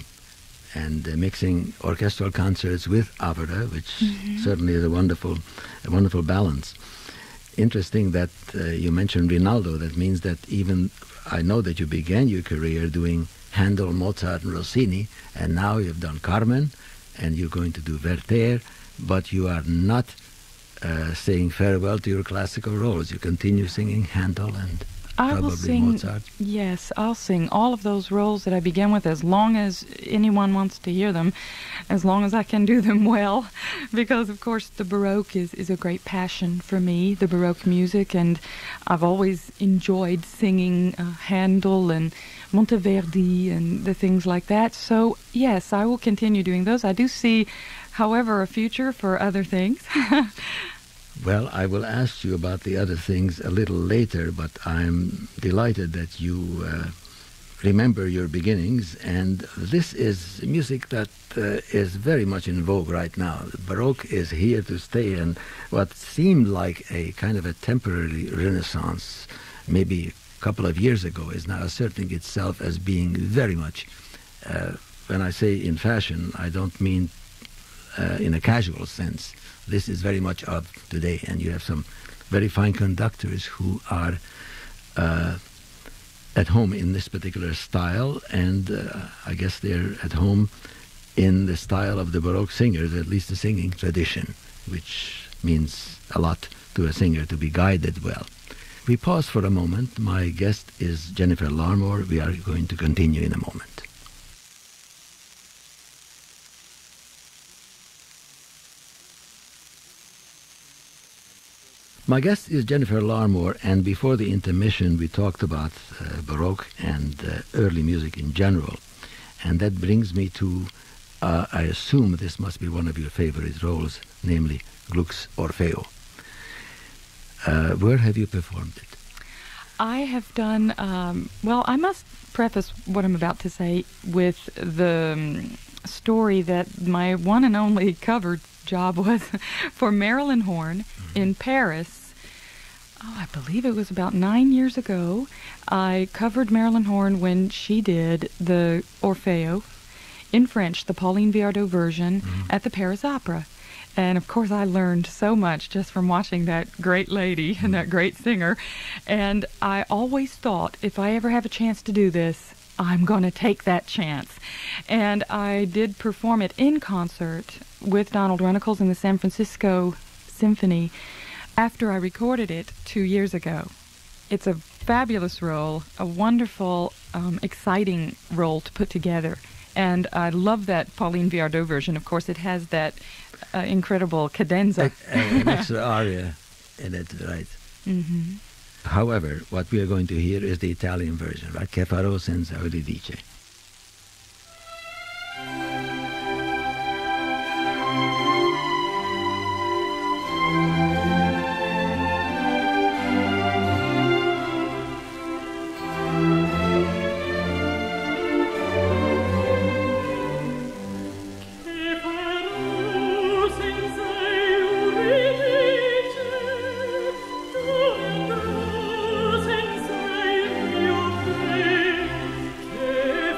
And mixing orchestral concerts with opera, which certainly is a wonderful balance. Interesting that you mentioned Rinaldo. That means that even I know that you began your career doing Handel, Mozart, and Rossini, and now you've done Carmen, and you're going to do Werther, but you are not saying farewell to your classical roles. You continue singing Handel and probably Mozart. Yes, I'll sing all of those roles that I began with as long as anyone wants to hear them, as long as I can do them well, because of course the Baroque is a great passion for me, the Baroque music, and I've always enjoyed singing Handel and Monteverdi and the things like that. So yes, I will continue doing those. I do see, however, a future for other things. Well, I will ask you about the other things a little later, but I'm delighted that you remember your beginnings, and this is music that is very much in vogue right now. The Baroque is here to stay, and what seemed like a kind of a temporary renaissance maybe a couple of years ago is now asserting itself as being very much, when I say in fashion, I don't mean in a casual sense. This is very much of today, and you have some very fine conductors who are at home in this particular style, and I guess they're at home in the style of the Baroque singers, at least the singing tradition, which means a lot to a singer to be guided well. We pause for a moment. My guest is Jennifer Larmore. We are going to continue in a moment. My guest is Jennifer Larmore, and before the intermission we talked about Baroque and early music in general. And that brings me to, I assume this must be one of your favorite roles, namely Gluck's Orfeo. Where have you performed it? I have done, well, I must preface what I'm about to say with the story that my one and only cover job was for Marilyn Horne in Paris. I believe it was about 9 years ago. I covered Marilyn Horne when she did the Orfeo in French, the Pauline Viardot version, at the Paris Opera. And of course I learned so much just from watching that great lady and that great singer. And I always thought, if I ever have a chance to do this, I'm going to take that chance. And I did perform it in concert with Donald Runnicles in the San Francisco Symphony after I recorded it 2 years ago. It's a fabulous role, a wonderful, exciting role to put together. And I love that Pauline Viardot version. Of course, it has that incredible cadenza. An extra aria in it, right? Mm-hmm. However, what we are going to hear is the Italian version, right? Che farò senza Euridice. Senza il mio fe, che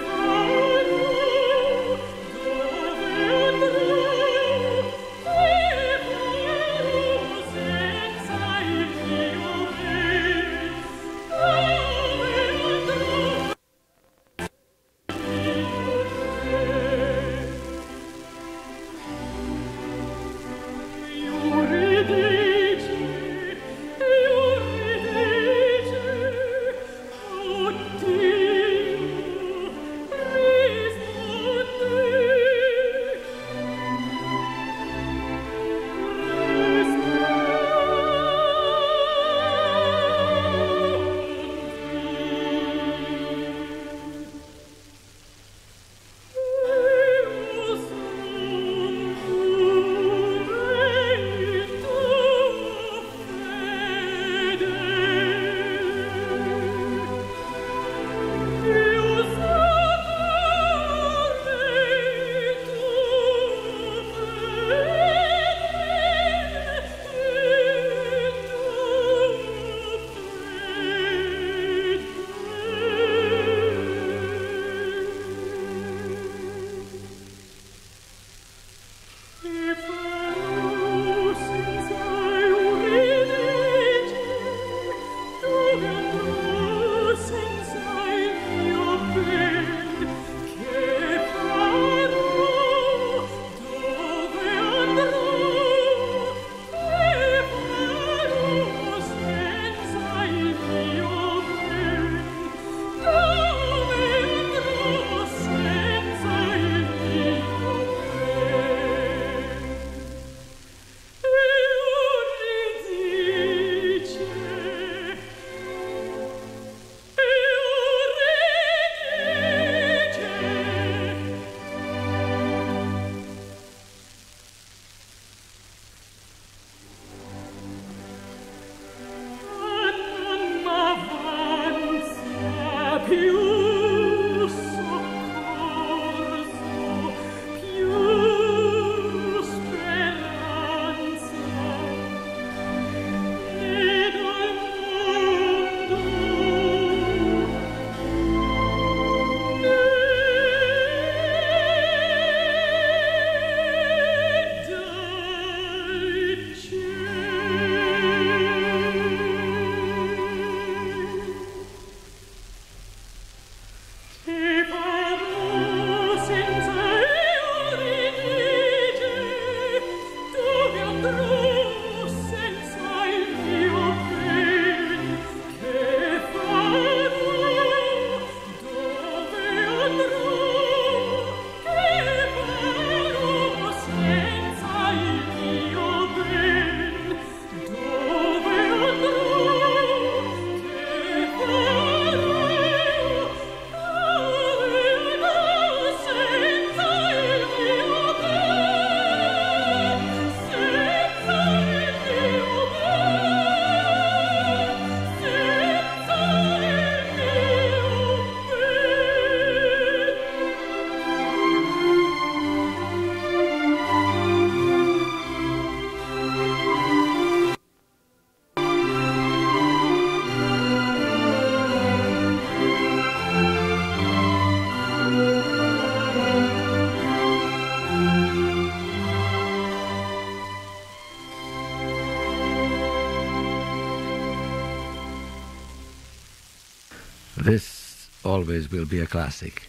this always will be a classic.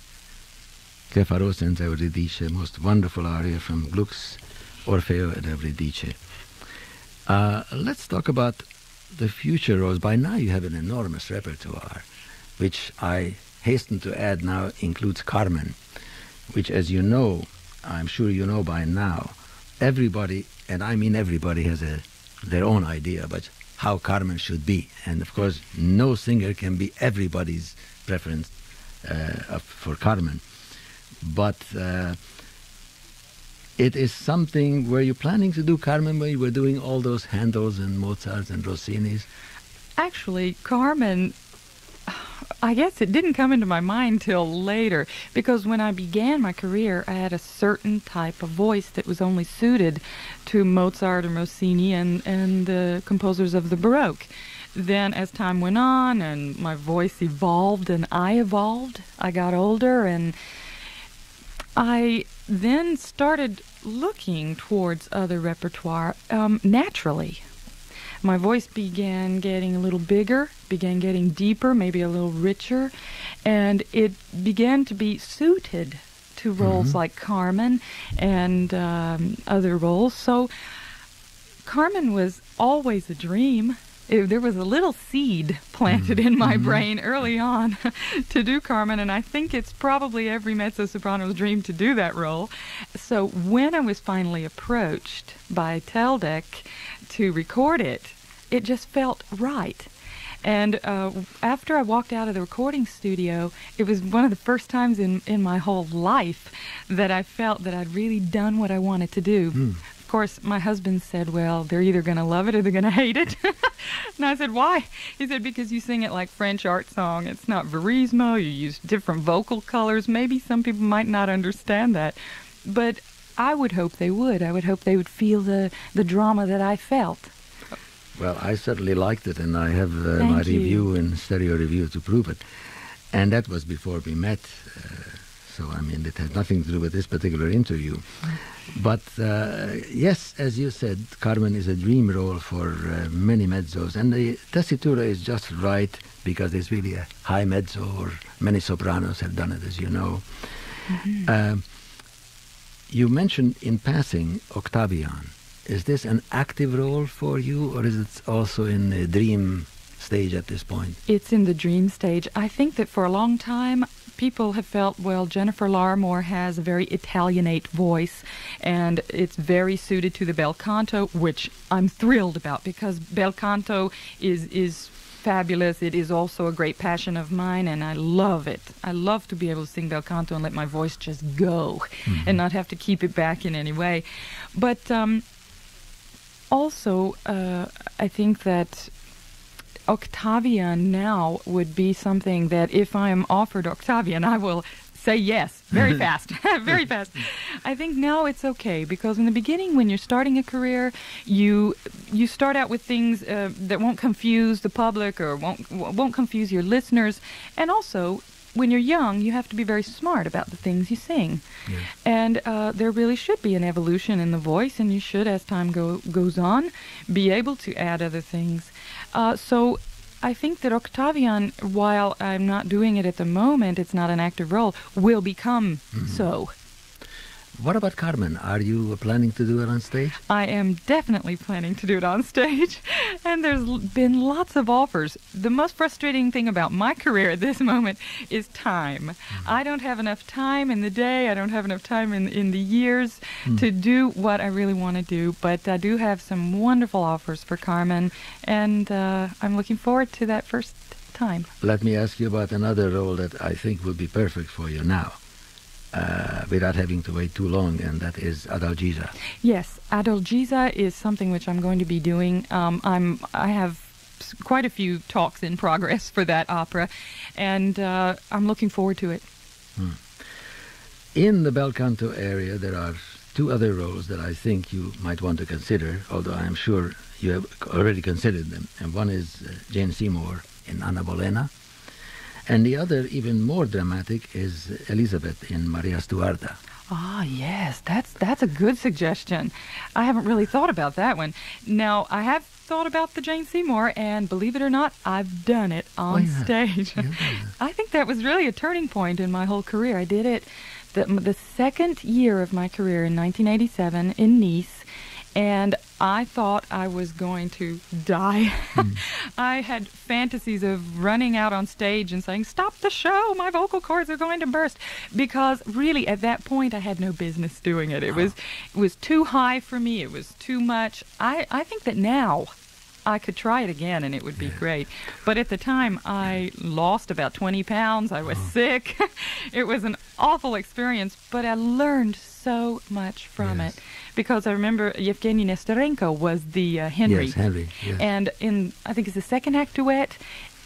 Che farò senza Euridice, most wonderful aria from Gluck's Orfeo ed Euridice. Let's talk about the future roles. By now you have an enormous repertoire, which I hasten to add now includes Carmen, which, as you know, I'm sure you know by now, everybody, and I mean everybody, has their own idea about how Carmen should be. And of course, no singer can be everybody's preference for Carmen. But it is something where you're planning to do Carmen, where you were doing all those Handels and Mozarts and Rossinis. Actually, Carmen, I guess it didn't come into my mind till later, because when I began my career, I had a certain type of voice that was only suited to Mozart and Rossini and the composers of the Baroque. Then as time went on and my voice evolved and I evolved, I got older, and I then started looking towards other repertoire naturally. My voice began getting a little bigger, began getting deeper, maybe a little richer, and it began to be suited to roles like Carmen and other roles. So Carmen was always a dream. There was a little seed planted in my brain early on to do Carmen, and I think it's probably every mezzo-soprano's dream to do that role. So when I was finally approached by Teldec to record it, it just felt right. And after I walked out of the recording studio, it was one of the first times in my whole life that I felt that I'd really done what I wanted to do. Of course, my husband said, well, they're either going to love it or they're going to hate it. And I said, why? He said, because you sing it like French art song. It's not verismo. You use different vocal colors. Maybe some people might not understand that. But I would hope they would. I would hope they would feel the drama that I felt. Well, I certainly liked it, and I have my review and stereo review to prove it. And that was before we met. So, I mean, it has nothing to do with this particular interview. But, yes, as you said, Carmen is a dream role for many mezzos. And the tessitura is just right because it's really a high mezzo, or many sopranos have done it, as you know. You mentioned in passing Octavian. Is this an active role for you, or is it also in the dream stage at this point? It's in the dream stage. I think that for a long time, people have felt, well, Jennifer Larmore has a very Italianate voice, and it's very suited to the bel canto, which I'm thrilled about, because bel canto is fabulous. It is also a great passion of mine, and I love it. I love to be able to sing bel canto and let my voice just go and not have to keep it back in any way. But also, I think that Octavian now would be something that if I am offered Octavian, I will say yes very fast, very fast. I think now it's okay, because in the beginning, when you're starting a career, you start out with things that won't confuse the public or won't confuse your listeners, and also, when you're young, you have to be very smart about the things you sing. Yes. And there really should be an evolution in the voice, and you should, as time goes on, be able to add other things. So I think that Octavian, while I'm not doing it at the moment, it's not an active role, will become so. What about Carmen? Are you planning to do it on stage? I am definitely planning to do it on stage, and there's been lots of offers. The most frustrating thing about my career at this moment is time. I don't have enough time in the day, I don't have enough time in the years to do what I really want to do, but I do have some wonderful offers for Carmen, and I'm looking forward to that first time. Let me ask you about another role that I think will be perfect for you now. Without having to wait too long, and that is Adalgisa. Yes, Adalgisa is something which I'm going to be doing. I have quite a few talks in progress for that opera, and I'm looking forward to it. In the bel canto area, there are two other roles that I think you might want to consider, although I am sure you have already considered them. And one is Jane Seymour in Anna Bolena, and the other, even more dramatic, is Elizabeth in Maria Stuarda. Ah, yes, that's a good suggestion. I haven't really thought about that one. Now, I have thought about the Jane Seymour, and believe it or not, I've done it on stage. I think that was really a turning point in my whole career. I did it the second year of my career in 1987 in Nice, and I thought I was going to die. I had fantasies of running out on stage and saying, "Stop the show, my vocal cords are going to burst," because really at that point I had no business doing it. It was too high for me. It was too much. I think that now I could try it again and it would be great. But at the time I lost about 20 pounds. I was sick. It was an awful experience, but I learned so much from it. Because I remember Yevgeny Nesterenko was the Henry. Yes, Henry. Yes. And in, I think it's the second act duet,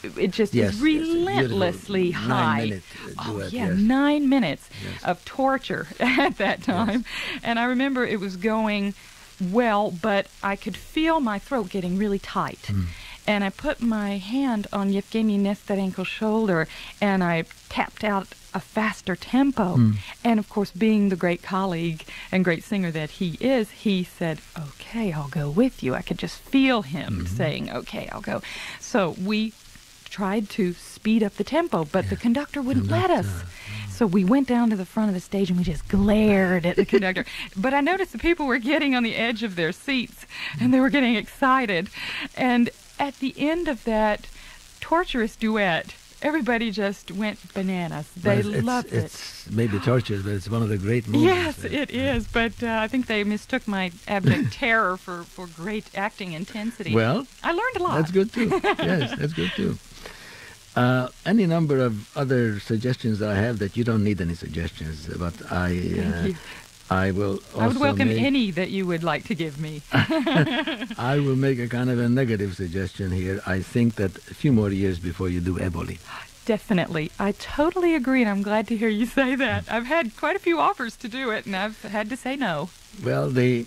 it just is relentlessly high. 9-minute duet, 9 minutes of torture at that time. Yes. And I remember it was going well, but I could feel my throat getting really tight. And I put my hand on Yevgeny Nesterenko's shoulder, and I tapped out a faster tempo. And of course, being the great colleague and great singer that he is, he said, "Okay, I'll go with you." I could just feel him saying, "Okay, I'll go." So we tried to speed up the tempo, but the conductor wouldn't let us. So we went down to the front of the stage and we just glared at the conductor. But I noticed the people were getting on the edge of their seats and they were getting excited. And at the end of that torturous duet, everybody just went bananas. They loved it. It's maybe torturous, but it's one of the great movies. Yes, it is. But I think they mistook my abject terror for great acting intensity. Well, I learned a lot. That's good too. Yes, that's good too. Any number of other suggestions that I have that you don't need any suggestions, but Thank you. I will also I would welcome any that you would like to give me. I will make a kind of a negative suggestion here. I think that a few more years before you do Eboli. Definitely. I totally agree, and I'm glad to hear you say that. I've had quite a few offers to do it, and I've had to say no. Well, the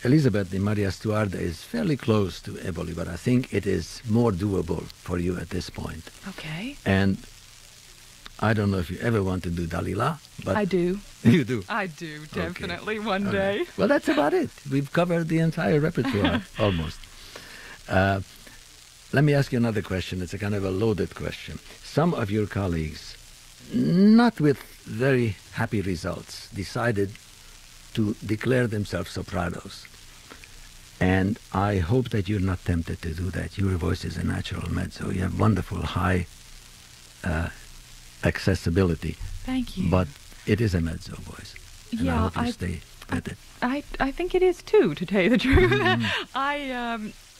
Elizabeth di Maria Stuarda is fairly close to Eboli, but I think it is more doable for you at this point. Okay. And I don't know if you ever want to do Dalila, but I do. You do? I do, definitely, one All day. right. Well, that's about it. We've covered the entire repertoire, almost. Let me ask you another question. It's a kind of a loaded question. Some of your colleagues, not with very happy results, decided to declare themselves sopranos. And I hope that you're not tempted to do that. Your voice is a natural mezzo. You have wonderful high accessibility. Thank you. But it is a mezzo voice. And I hope you stay with it. I think it is too, to tell you the truth.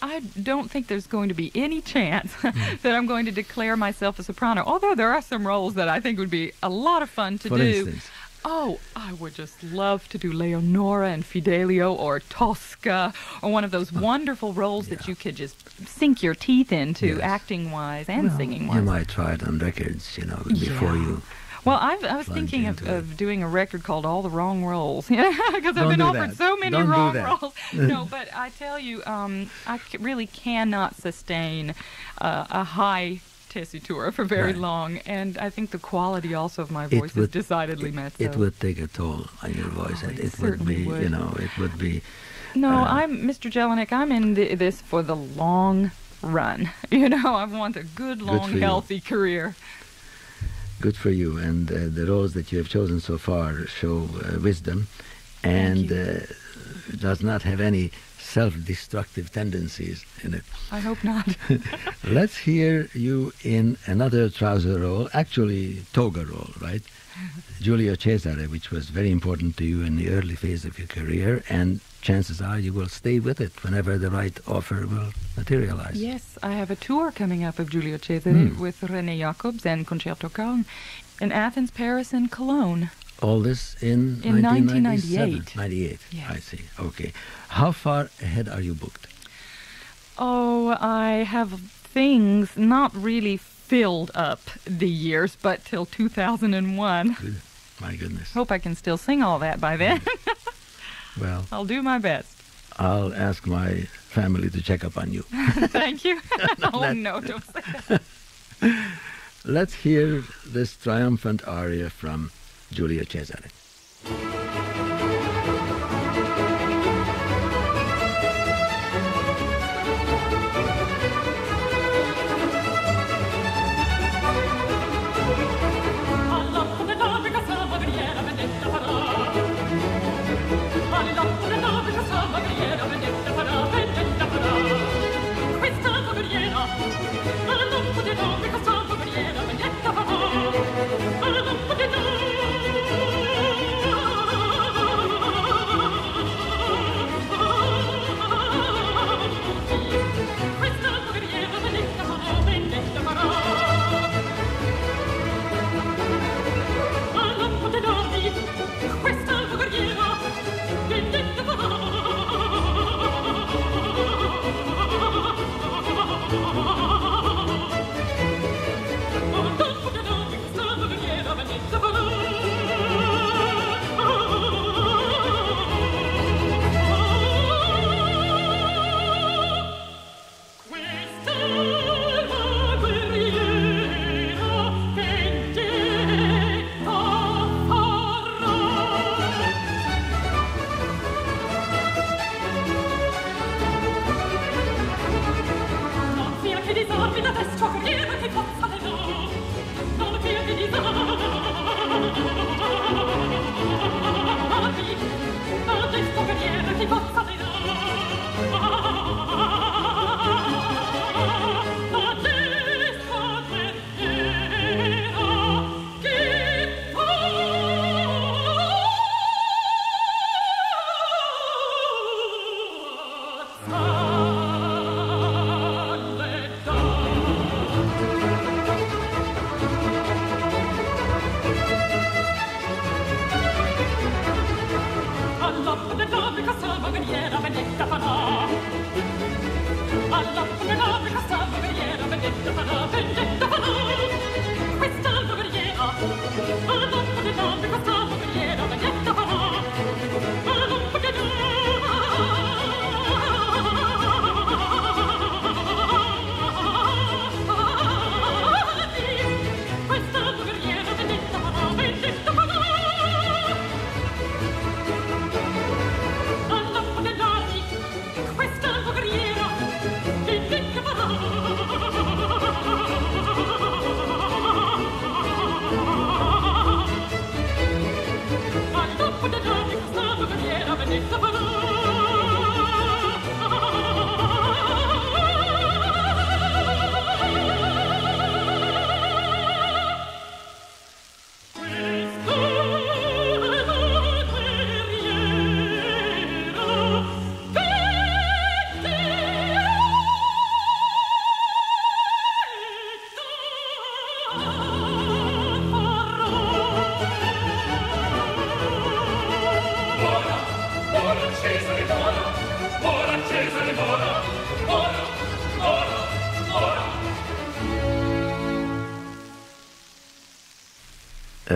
I don't think there's going to be any chance that I'm going to declare myself a soprano, although there are some roles that I think would be a lot of fun to do. For instance? Oh, I would just love to do Leonora and Fidelio or Tosca or one of those wonderful roles that you could just sink your teeth into acting-wise and singing-wise. You might try it on records, before you... Well, I was thinking of doing a record called All the Wrong Roles, because I've been offered so many wrong roles. No, but I tell you, I really cannot sustain a high tessitura for very long, and I think the quality also of my voice is decidedly mezzo. It would take a toll on your voice. It would be, it would be... No, I'm Mr. Jelinek. I'm in this for the long run. I want a good, long, healthy career. Good for you, and the roles that you have chosen so far show wisdom, and does not have any self-destructive tendencies in it. I hope not. Let's hear you in another trouser role, actually toga role, right? Giulio Cesare, which was very important to you in the early phase of your career, and chances are you will stay with it whenever the right offer will materialize. Yes, I have a tour coming up of Giulio Cesare with René Jacobs and Concerto Calm in Athens, Paris, and Cologne. All this in 1998. 98, yes. I see. Okay. How far ahead are you booked? Oh, I have things not really filled up the years, but till 2001. Good. My goodness. Hope I can still sing all that by then. Well, I'll do my best. I'll ask my family to check up on you. Thank you. Oh, no, don't say that. Let's hear this triumphant aria from Giulio Cesare.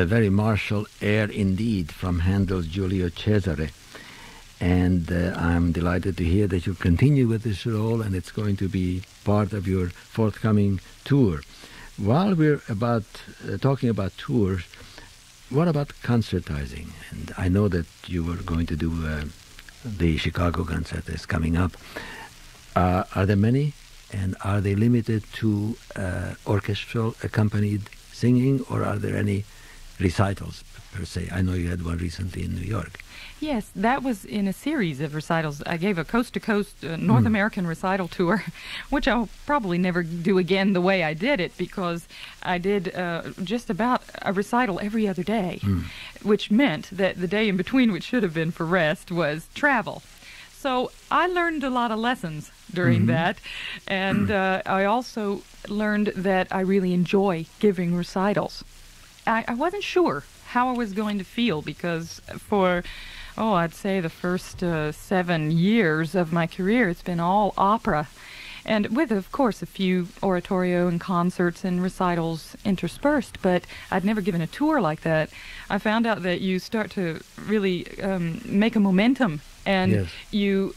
a very martial air indeed from Handel's Giulio Cesare. And I'm delighted to hear that you continue with this role, and it's going to be part of your forthcoming tour. While we're talking about tours, what about concertizing? And I know that you were going to do the Chicago concert that's coming up. Are there many, and are they limited to orchestral accompanied singing, or are there any recitals per se? I know you had one recently in New York. Yes, that was in a series of recitals. I gave a coast-to-coast North American recital tour, which I'll probably never do again the way I did it, because I did just about a recital every other day, which meant that the day in between, which should have been for rest, was travel. So I learned a lot of lessons during that, and I also learned that I really enjoy giving recitals. I wasn't sure how I was going to feel, because for, I'd say the first 7 years of my career, it's been all opera, and with, of course, a few oratorio and concerts and recitals interspersed, but I'd never given a tour like that. I found out that you start to really make a momentum, and you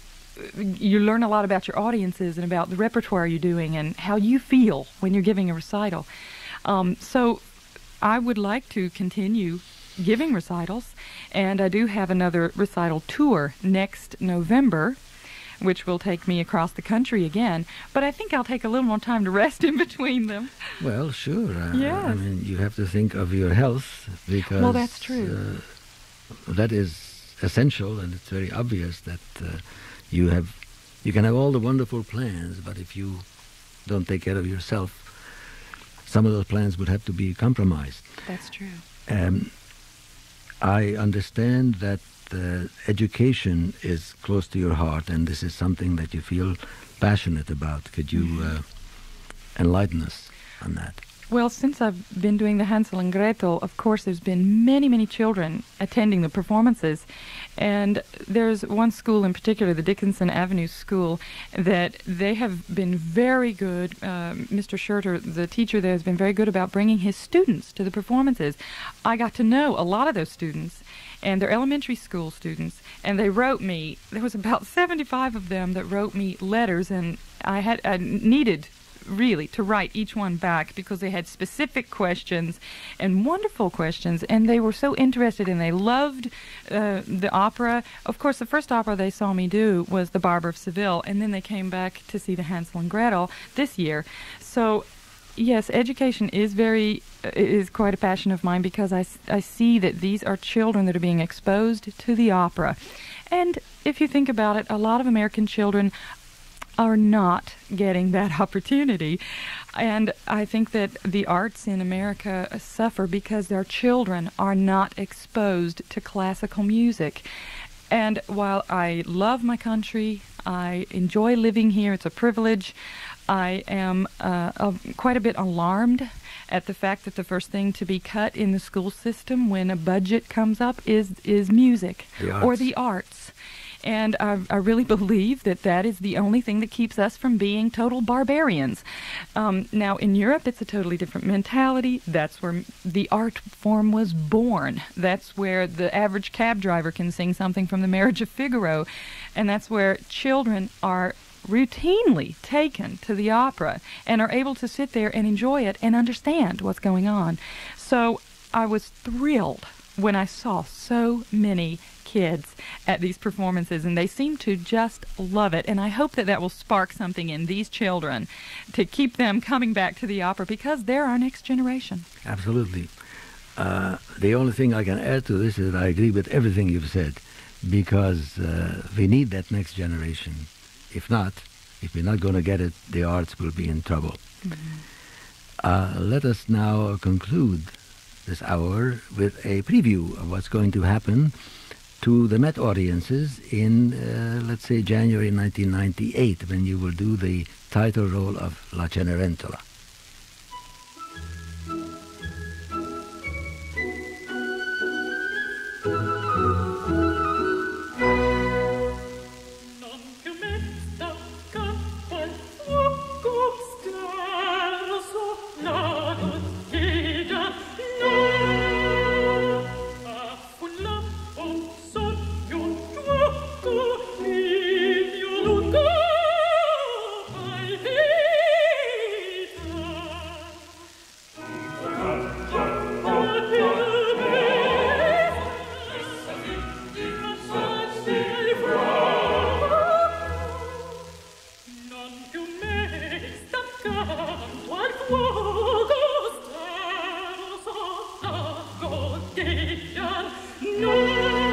learn a lot about your audiences and about the repertoire you're doing and how you feel when you're giving a recital. So I would like to continue giving recitals, and I do have another recital tour next November, which will take me across the country again, but I think I'll take a little more time to rest in between them. Well, sure. Yes. I mean, you have to think of your health, because well, that's true. That is essential, and it's very obvious that you can have all the wonderful plans, but if you don't take care of yourself, some of those plans would have to be compromised. That's true. I understand that education is close to your heart, and this is something that you feel passionate about. Could you enlighten us on that? Well, since I've been doing the Hansel and Gretel, of course, there's been many, many children attending the performances. And there's one school in particular, the Dickinson Avenue School, that they have been very good. Mr. Scherter, the teacher there, has been very good about bringing his students to the performances. I got to know a lot of those students, and they're elementary school students, and they wrote me, there was about 75 of them that wrote me letters, and I needed really to write each one back, because they had specific questions and wonderful questions, and they were so interested, and they loved the opera. Of course, the first opera they saw me do was The Barber of Seville, and then they came back to see the Hansel and Gretel this year. So yes, education is quite a passion of mine, because I see that these are children that are being exposed to the opera. And if you think about it, a lot of American children are not getting that opportunity. And I think that the arts in America suffer because their children are not exposed to classical music. And while I love my country, I enjoy living here, it's a privilege, I am quite a bit alarmed at the fact that the first thing to be cut in the school system when a budget comes up is music or the arts. And I really believe that that is the only thing that keeps us from being total barbarians. Now, in Europe, it's a totally different mentality. That's where the art form was born. That's where the average cab driver can sing something from The Marriage of Figaro. And that's where children are routinely taken to the opera and are able to sit there and enjoy it and understand what's going on. So I was thrilled when I saw so many kids at these performances, and they seem to just love it. And I hope that that will spark something in these children to keep them coming back to the opera, because they're our next generation. Absolutely. The only thing I can add to this is that I agree with everything you've said, because we need that next generation. If not, if we're not going to get it, the arts will be in trouble. Let us now conclude this hour with a preview of what's going to happen to the Met audiences in, let's say, January 1998, when you will do the title role of La Cenerentola. nous